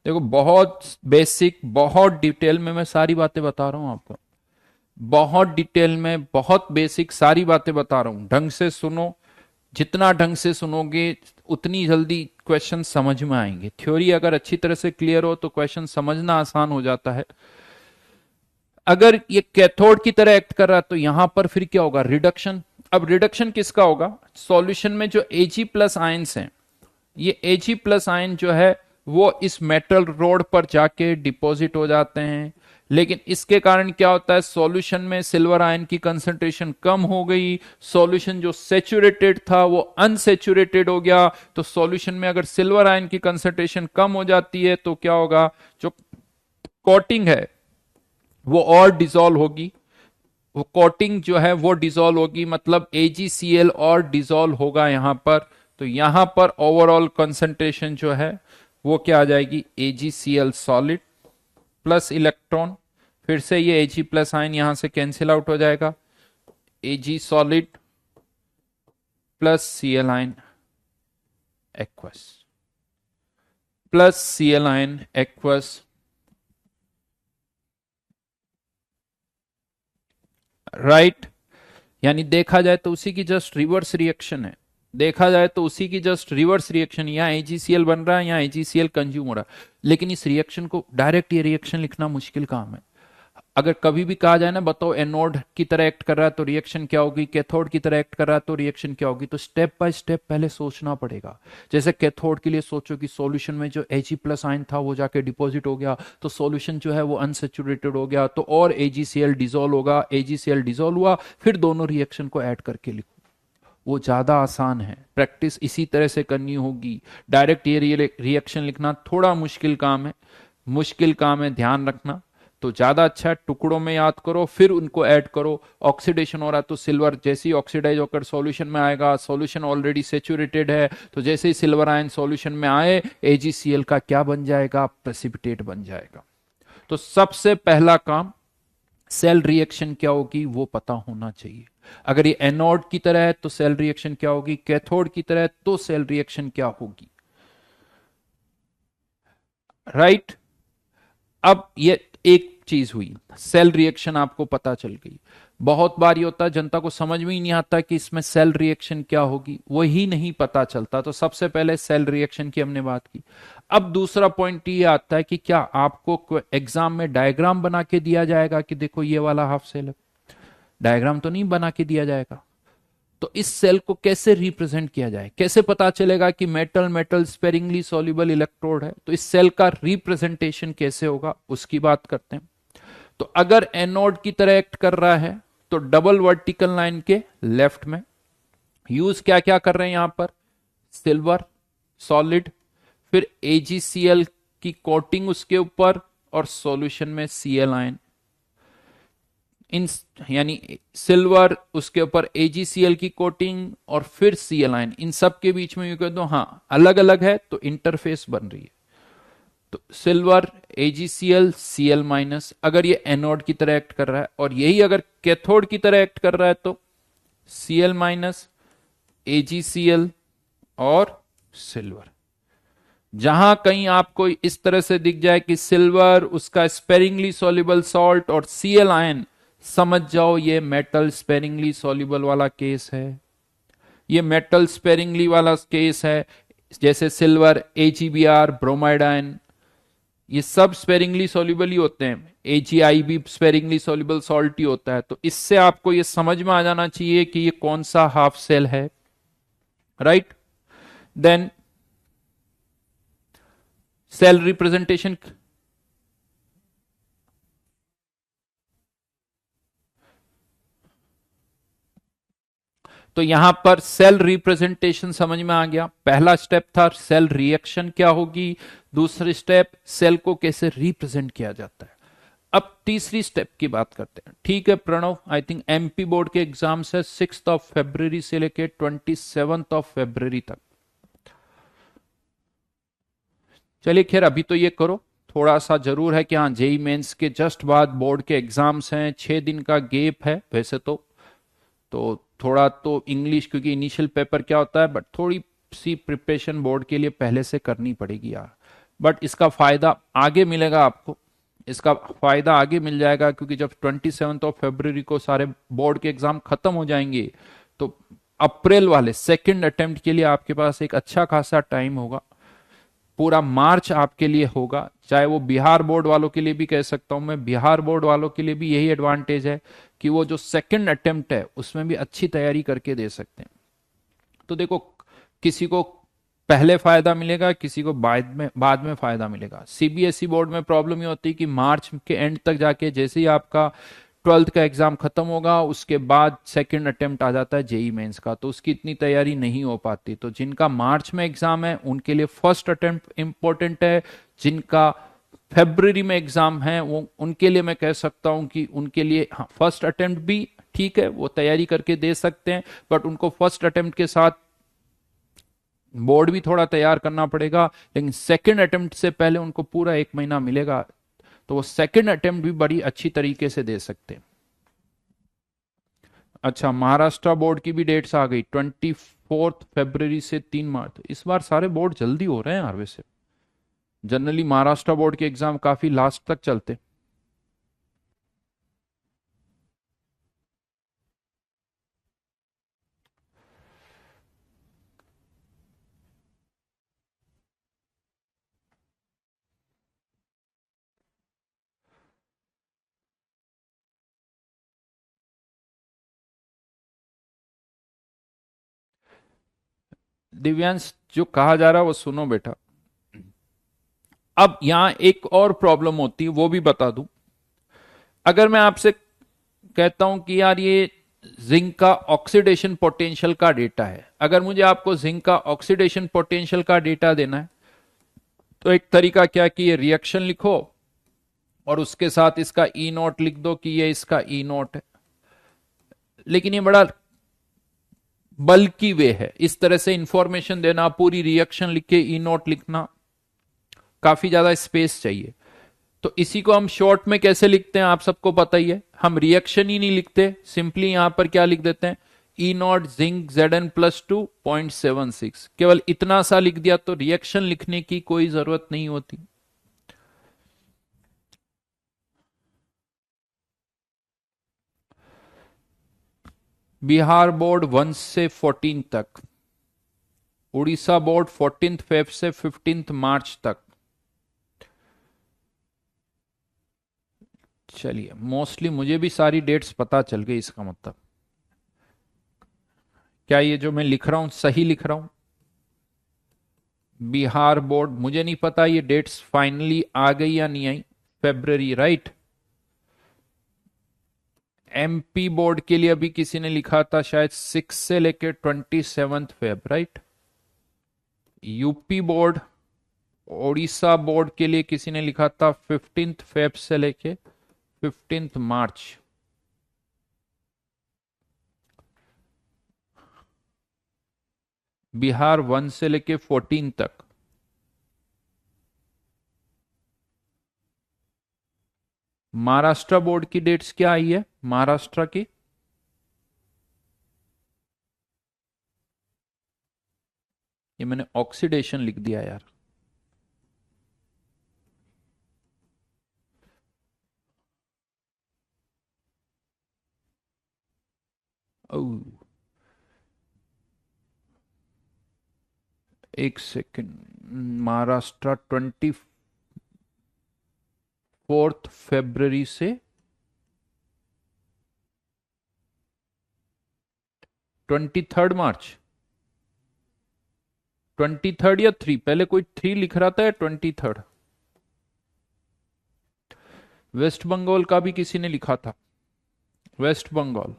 देखो बहुत बेसिक, बहुत डिटेल में मैं सारी बातें बता रहा हूं आपको, बहुत डिटेल में, बहुत बेसिक सारी बातें बता रहा हूं। ढंग से सुनो, जितना ढंग से सुनोगे उतनी जल्दी क्वेश्चन समझ में आएंगे। थ्योरी अगर अच्छी तरह से क्लियर हो तो क्वेश्चन समझना आसान हो जाता है। अगर ये कैथोड की तरह एक्ट कर रहा है तो यहां पर फिर क्या होगा, रिडक्शन। अब रिडक्शन किसका होगा, सॉल्यूशन में जो Ag प्लस आयंस हैं, ये Ag प्लस आयन जो है वो इस मेटल रोड पर जाके डिपॉजिट हो जाते हैं। लेकिन इसके कारण क्या होता है, सॉल्यूशन में सिल्वर आयन की कंसंट्रेशन कम हो गई, सॉल्यूशन जो सेचुरेटेड था वो अनसेचुरेटेड हो गया। तो सॉल्यूशन में अगर सिल्वर आयन की कंसंट्रेशन कम हो जाती है तो क्या होगा, जो कोटिंग है वो और डिसॉल्व होगी, वो कोटिंग जो है वो डिसॉल्व होगी, मतलब AgCl और डिसॉल्व होगा यहां पर। तो यहां पर ओवरऑल कंसंट्रेशन जो है वो क्या आ जाएगी, AgCl सॉलिड प्लस इलेक्ट्रॉन, फिर से ये Ag प्लस आयन यहां से कैंसिल आउट हो जाएगा, Ag solid plus Cl ion aqueous plus Cl ion aqueous. Right, यानी देखा जाए तो उसी की जस्ट रिवर्स रिएक्शन है, देखा जाए तो उसी की जस्ट रिवर्स रिएक्शन। यहाँ AgCl बन रहा है, यहाँ AgCl कंज्यूम हो रहा है, लेकिन इस रिएक्शन को डायरेक्ट ये रिएक्शन लिखना मुश्किल काम है। अगर कभी भी कहा जाए ना बताओ एनोड की तरह एक्ट कर रहा है तो रिएक्शन क्या होगी, कैथोड की तरह एक्ट कर रहा है तो रिएक्शन क्या होगी, तो स्टेप बाय स्टेप पहले सोचना पड़ेगा। जैसे कैथोड के लिए सोचो कि सॉल्यूशन में जो Ag प्लस आयन था वो जाके डिपॉजिट हो गया, तो सॉल्यूशन जो है वो अनसेचुरेटेड हो गया, तो और AgCl डिजोल्व होगा, AgCl डिजोल्व हुआ, फिर दोनों रिएक्शन को ऐड करके लिखो। वो ज्यादा आसान है, प्रैक्टिस इसी तरह से करनी होगी। डायरेक्ट ये रिएक्शन लिखना थोड़ा मुश्किल काम है, मुश्किल काम है, ध्यान रखना। तो ज्यादा अच्छा है टुकड़ों में याद करो फिर उनको ऐड करो। ऑक्सीडेशन हो रहा है तो सिल्वर जैसे ही ऑक्सीडाइज होकर सॉल्यूशन में आएगा, सॉल्यूशन ऑलरेडी सेचुरेटेड है, तो जैसे ही सिल्वर आयन सॉल्यूशन में आए AgCl का क्या बन जाएगा, प्रेसिपिटेट बन जाएगा। तो सबसे पहला काम सेल रिएक्शन क्या होगी वो पता होना चाहिए। अगर ये एनोड की तरह है तो सेल रिएक्शन क्या होगी, कैथोड की तरह है तो सेल रिएक्शन क्या होगी, राइट। अब ये एक चीज हुई, सेल रिएक्शन आपको पता चल गई। बहुत बार ये होता है जनता को समझ में ही नहीं आता कि इसमें सेल रिएक्शन क्या होगी, वही नहीं पता चलता। तो सबसे पहले सेल रिएक्शन की हमने बात की। अब दूसरा पॉइंट ये आता है कि क्या आपको एग्जाम में डायग्राम बना के दिया जाएगा कि देखो ये वाला हाफ सेल है, डायग्राम तो नहीं बना के दिया जाएगा। तो इस सेल को कैसे रिप्रेजेंट किया जाए, कैसे पता चलेगा कि metal metal sparingly soluble electrode है, तो इस सेल का रिप्रेजेंटेशन कैसे होगा उसकी बात करते हैं। तो अगर एनोड की तरह एक्ट कर रहा है तो डबल वर्टिकल लाइन के लेफ्ट में यूज क्या क्या कर रहे हैं यहां पर, सिल्वर सॉलिड, फिर AgCl की कोटिंग उसके ऊपर, और सॉल्यूशन में Cl आयन। इन यानी सिल्वर उसके ऊपर AgCl की कोटिंग और फिर Cl आयन, इन सब के बीच में यू कह दो हाँ अलग अलग है तो इंटरफेस बन रही है। तो सिल्वर AgCl Cl माइनस, अगर ये एनोड की तरह एक्ट कर रहा है, और यही अगर कैथोड की तरह एक्ट कर रहा है तो Cl माइनस AgCl और सिल्वर। जहां कहीं आपको इस तरह से दिख जाए कि सिल्वर उसका स्पेरिंगली सॉल्युबल सॉल्ट और Cl आयन, समझ जाओ ये मेटल स्पेरिंगली सॉल्युबल वाला केस है, ये मेटल स्पेरिंगली वाला केस है। जैसे सिल्वर AgBr ब्रोमाइड आयन, ये सब स्पेरिंगली सॉल्युबल ही होते हैं, AgI भी स्पेरिंगली सॉल्युबल सॉल्ट ही होता है। तो इससे आपको ये समझ में आ जाना चाहिए कि ये कौन सा हाफ सेल है, राइट। देन सेल रिप्रेजेंटेशन, तो यहां पर सेल रिप्रेजेंटेशन समझ में आ गया। पहला स्टेप था सेल रिएक्शन क्या होगी, दूसरी स्टेप सेल को कैसे रिप्रेजेंट किया जाता है। अब तीसरी स्टेप की बात करते हैं। ठीक है Pranav, I think MP board के एग्जाम्स है 6 फरवरी से लेके 27 फरवरी तक। चलिए खैर अभी तो ये करो, थोड़ा सा जरूर है कि हाँ जेई मेंस के जस्ट बाद बोर्ड के एग्जाम्स हैं, 6 दिन का गेप है वैसे तो थोड़ा तो इंग्लिश, क्योंकि इनिशियल पेपर क्या होता है, बट थोड़ी सी प्रिपरेशन बोर्ड के लिए पहले से करनी पड़ेगी यार। बट इसका फायदा आगे मिलेगा आपको, इसका फायदा आगे मिल जाएगा, क्योंकि जब 27 फरवरी को सारे बोर्ड के एग्जाम खत्म हो जाएंगे तो अप्रैल वाले सेकंड अटेम्प्ट के लिए आपके पास एक अच्छा खासा टाइम होगा। पूरा मार्च आपके लिए होगा, चाहे वो बिहार बोर्ड वालों के लिए भी कह सकता हूं मैं, बिहार बोर्ड वालों के लिए भी यही एडवांटेज है कि वो जो सेकंड अटेम्प्ट है उसमें भी अच्छी तैयारी करके दे सकते हैं। तो देखो किसी को पहले फायदा मिलेगा, किसी को बाद में फायदा मिलेगा। CBSE बोर्ड में प्रॉब्लम ये होती है कि मार्च के एंड तक जाके जैसे ही आपका 12th का एग्जाम खत्म होगा उसके बाद सेकंड अटेम्प्ट आ जाता है जेई मेंस का, तो उसकी इतनी तैयारी नहीं हो पाती। तो जिनका मार्च में एग्जाम है उनके लिए फर्स्ट अटेम्प्ट इंपॉर्टेंट है, जिनका फरवरी में एग्जाम है वो उनके लिए मैं कह सकता हूं कि उनके लिए हाँ फर्स्ट अटेम्प्ट भी ठीक है, वो तैयारी करके दे सकते हैं, बट उनको फर्स्ट अटेम्प्ट के साथ बोर्ड भी थोड़ा तैयार करना पड़ेगा। लेकिन सेकंड अटेम्प्ट से पहले उनको पूरा 1 महीना मिलेगा, तो वो सेकंड अटेम्प्ट भी बड़ी अच्छी तरीके से दे सकते हैं। अच्छा महाराष्ट्र बोर्ड की भी डेट्स आ गई 24 फरवरी से 3 मार्च। इस बार सारे बोर्ड जल्दी हो रहे हैं यार वैसे, जनरली महाराष्ट्र बोर्ड के एग्जाम काफी लास्ट तक चलते। दिव्यांश, जो कहा जा रहा है वो सुनो बेटा। अब यहां एक और प्रॉब्लम होती है, वो भी बता दूं। अगर मैं आपसे कहता हूं कि यार ये जिंक का ऑक्सीडेशन पोटेंशियल का डेटा है, अगर मुझे आपको जिंक का ऑक्सीडेशन पोटेंशियल का डेटा देना है, तो एक तरीका क्या कि ये रिएक्शन लिखो और उसके साथ इसका ई नोट लिख दो कि ये इसका ई नोट है। लेकिन ये बड़ा बल्कि वे है, इस तरह से इंफॉर्मेशन देना, पूरी रिएक्शन लिख के ई नोट लिखना, काफी ज्यादा स्पेस चाहिए। तो इसी को हम शॉर्ट में कैसे लिखते हैं आप सबको पता ही है, हम रिएक्शन ही नहीं लिखते, सिंपली यहां पर क्या लिख देते हैं, ई नॉट जिंक Zn+2.76, केवल इतना सा लिख दिया तो रिएक्शन लिखने की कोई जरूरत नहीं होती। बिहार बोर्ड 1 से 14 तक, उड़ीसा बोर्ड 14 फेब से 15 मार्च तक। चलिए, मोस्टली मुझे भी सारी डेट्स पता चल गई, इसका मतलब क्या ये जो मैं लिख रहा हूं सही लिख रहा हूं? बिहार बोर्ड, मुझे नहीं पता ये डेट्स फाइनली आ गई या नहीं आई, फेब्रवरी राइट। एमपी बोर्ड के लिए अभी किसी ने लिखा था शायद 6 से लेके 27 Feb right. UP board, Odisha board के लिए किसी ने लिखा था 15 फेब से लेके 15 मार्च। बिहार 1 से लेके 14 तक। महाराष्ट्र बोर्ड की डेट्स क्या आई है महाराष्ट्र की? ये मैंने ऑक्सीडेशन लिख दिया यार। ओ, एक सेकंड, महाराष्ट्र 24 फरवरी से 23 मार्च। 23 या 3, पहले कोई 3 लिख रहा था या 23? वेस्ट बंगाल का भी किसी ने लिखा था, वेस्ट बंगाल।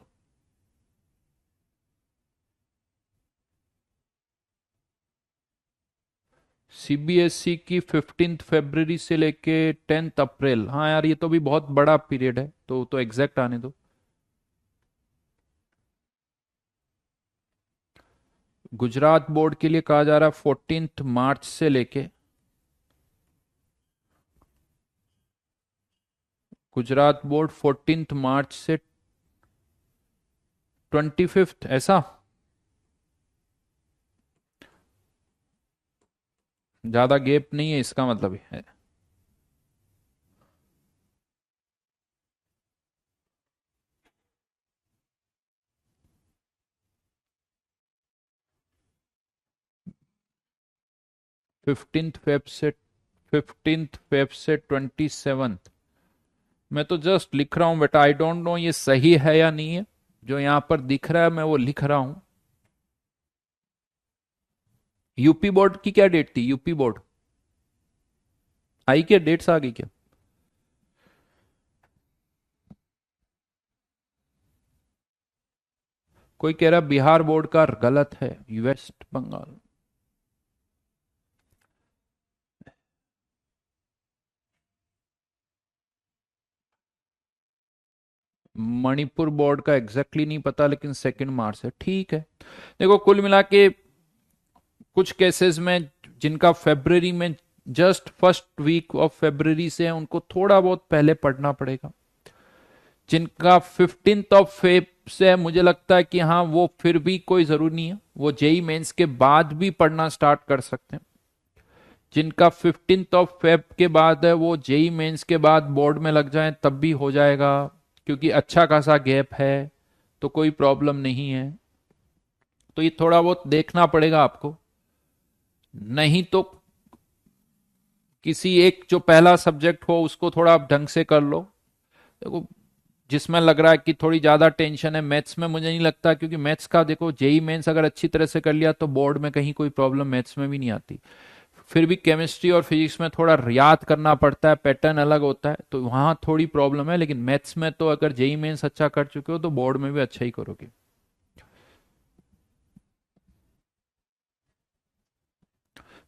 सीबीएसई की 15 फरवरी से लेके 10 अप्रैल। हाँ यार, ये तो भी बहुत बड़ा पीरियड है, तो एग्जैक्ट आने दो। गुजरात बोर्ड के लिए कहा जा रहा है 14 मार्च से लेके, गुजरात बोर्ड 14 मार्च से 25, ऐसा ज्यादा गैप नहीं है इसका मतलब है। फिफ्टींथ फेब से 27। मैं तो जस्ट लिख रहा हूं बेटा, आई डोंट नो ये सही है या नहीं है, जो यहां पर दिख रहा है मैं वो लिख रहा हूं। यूपी बोर्ड की क्या डेट थी? यूपी बोर्ड आई क्या, डेट्स आ गई क्या? कोई कह रहा बिहार बोर्ड का गलत है, वेस्ट बंगाल। मणिपुर बोर्ड का एग्जैक्टली नहीं पता, लेकिन 2 मार्च है, ठीक है। देखो, कुल मिला के कुछ केसेस में जिनका फेब्रवरी में just first week of February से है, उनको थोड़ा बहुत पहले पढ़ना पड़ेगा। जिनका 15 फेब से है, मुझे लगता है कि हाँ वो फिर भी कोई जरूरी नहीं है, वो जेई मेंस के बाद भी पढ़ना स्टार्ट कर सकते हैं। जिनका 15 फेब के बाद है, वो जेई मेंस के बाद बोर्ड में लग जाए तब भी हो जाएगा, क्योंकि अच्छा खासा गैप है, तो कोई प्रॉब्लम नहीं है। तो ये थोड़ा बहुत देखना पड़ेगा आपको, नहीं तो किसी एक जो पहला सब्जेक्ट हो उसको थोड़ा आप ढंग से कर लो। देखो, जिसमें लग रहा है कि थोड़ी ज्यादा टेंशन है। मैथ्स में मुझे नहीं लगता, क्योंकि मैथ्स का देखो जेई मेंस अगर अच्छी तरह से कर लिया तो बोर्ड में कहीं कोई प्रॉब्लम मैथ्स में भी नहीं आती। फिर भी केमिस्ट्री और फिजिक्स में थोड़ा याद करना पड़ता है, पैटर्न अलग होता है, तो वहां थोड़ी प्रॉब्लम है। लेकिन मैथ्स में तो अगर जेई मेंस अच्छा कर चुके हो तो बोर्ड में भी अच्छा ही करोगे।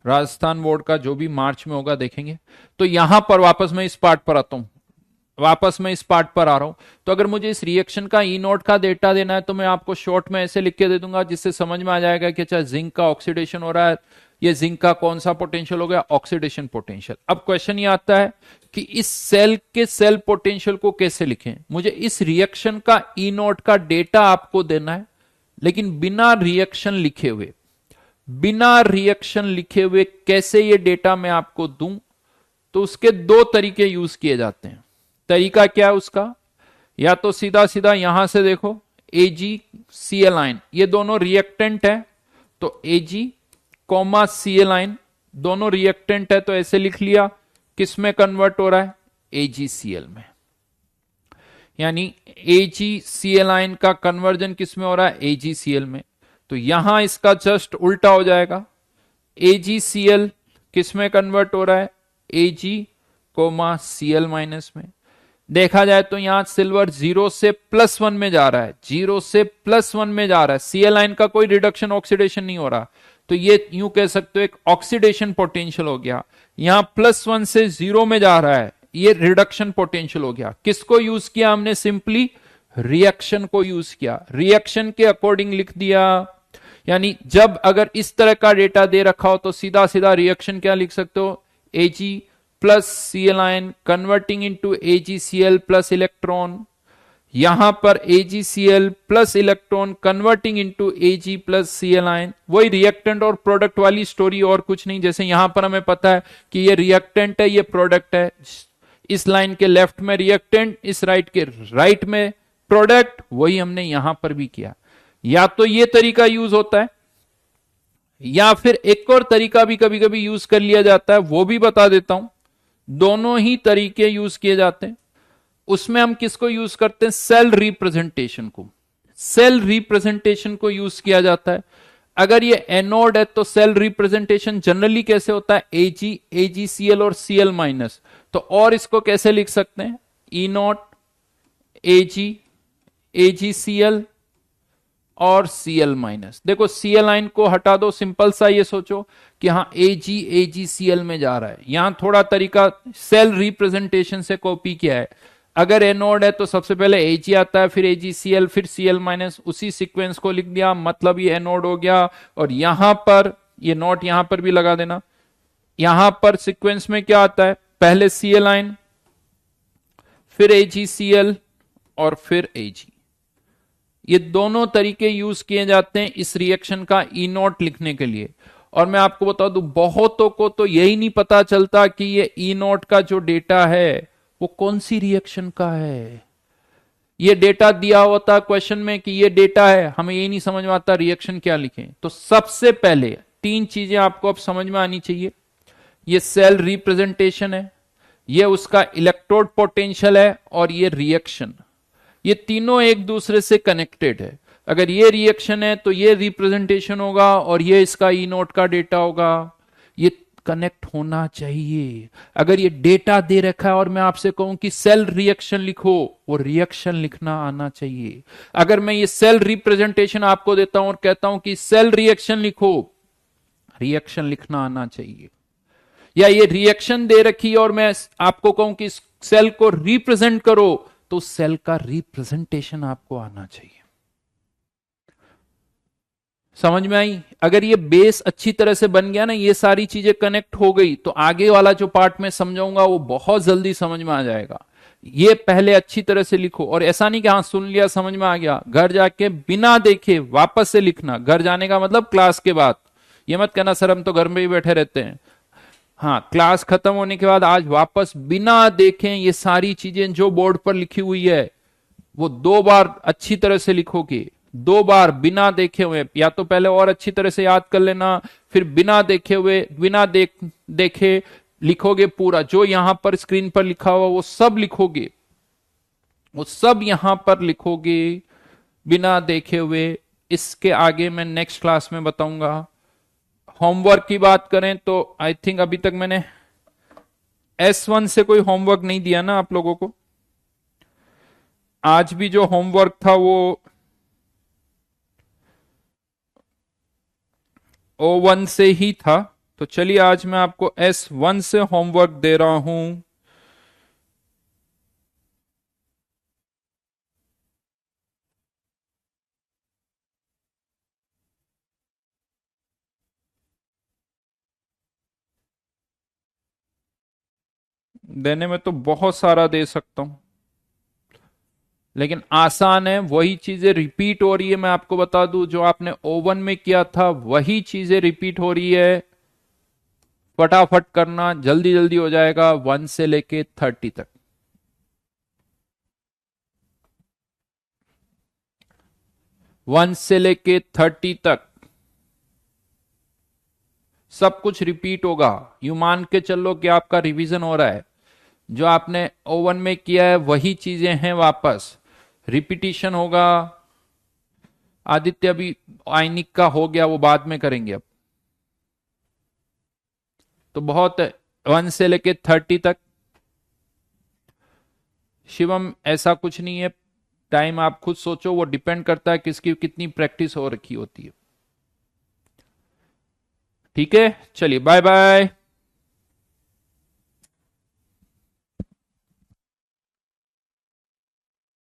राजस्थान बोर्ड का जो भी मार्च में होगा देखेंगे। तो यहां पर वापस मैं इस पार्ट पर आता हूं, वापस मैं इस पार्ट पर आ रहा हूं। तो अगर मुझे इस रिएक्शन का ई नोट का डेटा देना है तो मैं आपको शॉर्ट में ऐसे लिख के दे दूंगा जिससे समझ में आ जाएगा कि अच्छा जिंक का ऑक्सीडेशन हो रहा है, ये जिंक का कौन सा पोटेंशियल हो गया, ऑक्सीडेशन पोटेंशियल। अब क्वेश्चन ये आता है कि इस सेल के सेल पोटेंशियल को कैसे लिखें। मुझे इस रिएक्शन का ई नोट का डेटा आपको देना है, लेकिन बिना रिएक्शन लिखे हुए, बिना रिएक्शन लिखे हुए कैसे ये डेटा मैं आपको दूं। तो उसके दो तरीके यूज किए जाते हैं। तरीका क्या है उसका, या तो सीधा सीधा यहां से देखो एजी सीएल आइन, ये दोनों रिएक्टेंट है, तो एजी कॉमा सीएल आइन दोनों रिएक्टेंट है, तो ऐसे लिख लिया। किस में कन्वर्ट हो रहा है, एजीसीएल में। यानी एजीसीएल आइन का कन्वर्जन किस में हो रहा है, एजीसीएल में। तो यहां इसका जस्ट उल्टा हो जाएगा, एजीसीएल किस में कन्वर्ट हो रहा है, एजी कोमा सीएल माइनस में। देखा जाए तो यहां सिल्वर 0 से +1 में जा रहा है, 0 से +1 में जा रहा है, सीएल आइन का कोई रिडक्शन ऑक्सीडेशन नहीं हो रहा। तो ये यूं कह सकते हो एक ऑक्सीडेशन पोटेंशियल हो गया। यहां +1 से 0 में जा रहा है, ये रिडक्शन पोटेंशियल हो गया। किसको यूज किया हमने, सिंपली रिएक्शन को यूज किया, रिएक्शन के अकॉर्डिंग लिख दिया। यानी जब अगर इस तरह का डेटा दे रखा हो तो सीधा सीधा रिएक्शन क्या लिख सकते हो, Ag plus Cl ion converting into AgCl plus electron. यहां पर AgCl plus electron converting into Ag plus Cl ion. वही रिएक्टेंट और प्रोडक्ट वाली स्टोरी, और कुछ नहीं। जैसे यहां पर हमें पता है कि ये रिएक्टेंट है, ये प्रोडक्ट है। इस लाइन के लेफ्ट में रिएक्टेंट, इस राइट के राइट में प्रोडक्ट, वही हमने यहां पर भी किया। या तो ये तरीका यूज होता है, या फिर एक और तरीका भी कभी कभी यूज कर लिया जाता है, वो भी बता देता हूं। दोनों ही तरीके यूज किए जाते हैं। उसमें हम किसको यूज करते हैं, सेल रिप्रेजेंटेशन को। सेल रिप्रेजेंटेशन को यूज किया जाता है। अगर ये एनोड है तो सेल रिप्रेजेंटेशन जनरली कैसे होता है, एजी एजीसीएल और सीएल माइनस। तो और इसको कैसे लिख सकते हैं, ई नॉट एजी एजीसीएल और सीएल माइनस। देखो सीएल लाइन को हटा दो, सिंपल सा ये सोचो कि हाँ एजी एजीसीएल में जा रहा है। यहां थोड़ा तरीका सेल रिप्रेजेंटेशन से कॉपी किया है। अगर एनोड है तो सबसे पहले एजी आता है, फिर एजीसीएल, फिर सीएल माइनस, उसी सीक्वेंस को लिख दिया, मतलब ये एनोड हो गया। और यहां पर ये नोट यहां पर भी लगा देना। यहां पर सीक्वेंस में क्या आता है, पहले सीएल लाइन, फिर एजीसीएल और फिर एजी। ये दोनों तरीके यूज किए जाते हैं इस रिएक्शन का ई नोट लिखने के लिए। और मैं आपको बता दूं, बहुतों को तो यही नहीं पता चलता कि ये ई नोट का जो डेटा है वो कौन सी रिएक्शन का है। ये डेटा दिया होता क्वेश्चन में कि ये डेटा है, हमें ये नहीं समझ में आता रिएक्शन क्या लिखें। तो सबसे पहले तीन चीजें आपको अब समझ में आनी चाहिए। ये सेल रिप्रेजेंटेशन है, ये उसका इलेक्ट्रोड पोटेंशियल है, और ये रिएक्शन। ये तीनों एक दूसरे से कनेक्टेड है। अगर ये रिएक्शन है तो ये रिप्रेजेंटेशन होगा, और ये इसका ई नोट का डेटा होगा। ये कनेक्ट होना चाहिए। अगर ये डेटा दे रखा है और मैं आपसे कहूं कि सेल रिएक्शन लिखो, वो रिएक्शन लिखना आना चाहिए। अगर मैं ये सेल रिप्रेजेंटेशन आपको देता हूं और कहता हूं कि सेल रिएक्शन लिखो, रिएक्शन लिखना आना चाहिए। या ये रिएक्शन दे रखी है और मैं आपको कहूं कि सेल को रिप्रेजेंट करो, तो सेल का रिप्रेजेंटेशन आपको आना चाहिए। समझ में आई। अगर ये बेस अच्छी तरह से बन गया ना, ये सारी चीजें कनेक्ट हो गई, तो आगे वाला जो पार्ट मैं समझाऊंगा वो बहुत जल्दी समझ में आ जाएगा। ये पहले अच्छी तरह से लिखो, और ऐसा नहीं कि हाँ सुन लिया समझ में आ गया, घर जाके बिना देखे वापस से लिखना। घर जाने का मतलब क्लास के बाद। ये मत कहना सर हम तो घर में ही बैठे रहते हैं। हाँ, क्लास खत्म होने के बाद आज वापस बिना देखें ये सारी चीजें जो बोर्ड पर लिखी हुई है वो 2 बार अच्छी तरह से लिखोगे। 2 बार बिना देखे हुए, या तो पहले और अच्छी तरह से याद कर लेना, फिर बिना देखे हुए, बिना देखे लिखोगे पूरा। जो यहां पर स्क्रीन पर लिखा हुआ वो सब लिखोगे। वो सब यहां पर लिखोगे बिना देखे हुए। इसके आगे मैं नेक्स्ट क्लास में बताऊंगा। होमवर्क की बात करें तो आई थिंक अभी तक मैंने S1 से कोई होमवर्क नहीं दिया ना आप लोगों को। आज भी जो होमवर्क था वो O1 से ही था। तो चलिए आज मैं आपको S1 से होमवर्क दे रहा हूं। देने में तो बहुत सारा दे सकता हूं, लेकिन आसान है। वही चीजें रिपीट हो रही है। मैं आपको बता दूं, जो आपने O1 में किया था वही चीजें रिपीट हो रही है। फटाफट करना, जल्दी जल्दी हो जाएगा। 1 से लेके 30 तक, 1 से लेके 30 तक सब कुछ रिपीट होगा। यू मान के चलो कि आपका रिवीजन हो रहा है। जो आपने O1 में किया है वही चीजें हैं, वापस रिपीटिशन होगा। आदित्य अभी आयनिक का हो गया, वो बाद में करेंगे। अब तो बहुत है, 1 से लेके 30 तक। शिवम ऐसा कुछ नहीं है, टाइम आप खुद सोचो। वो डिपेंड करता है किसकी कितनी प्रैक्टिस हो रखी होती है। ठीक है, चलिए बाय बाय।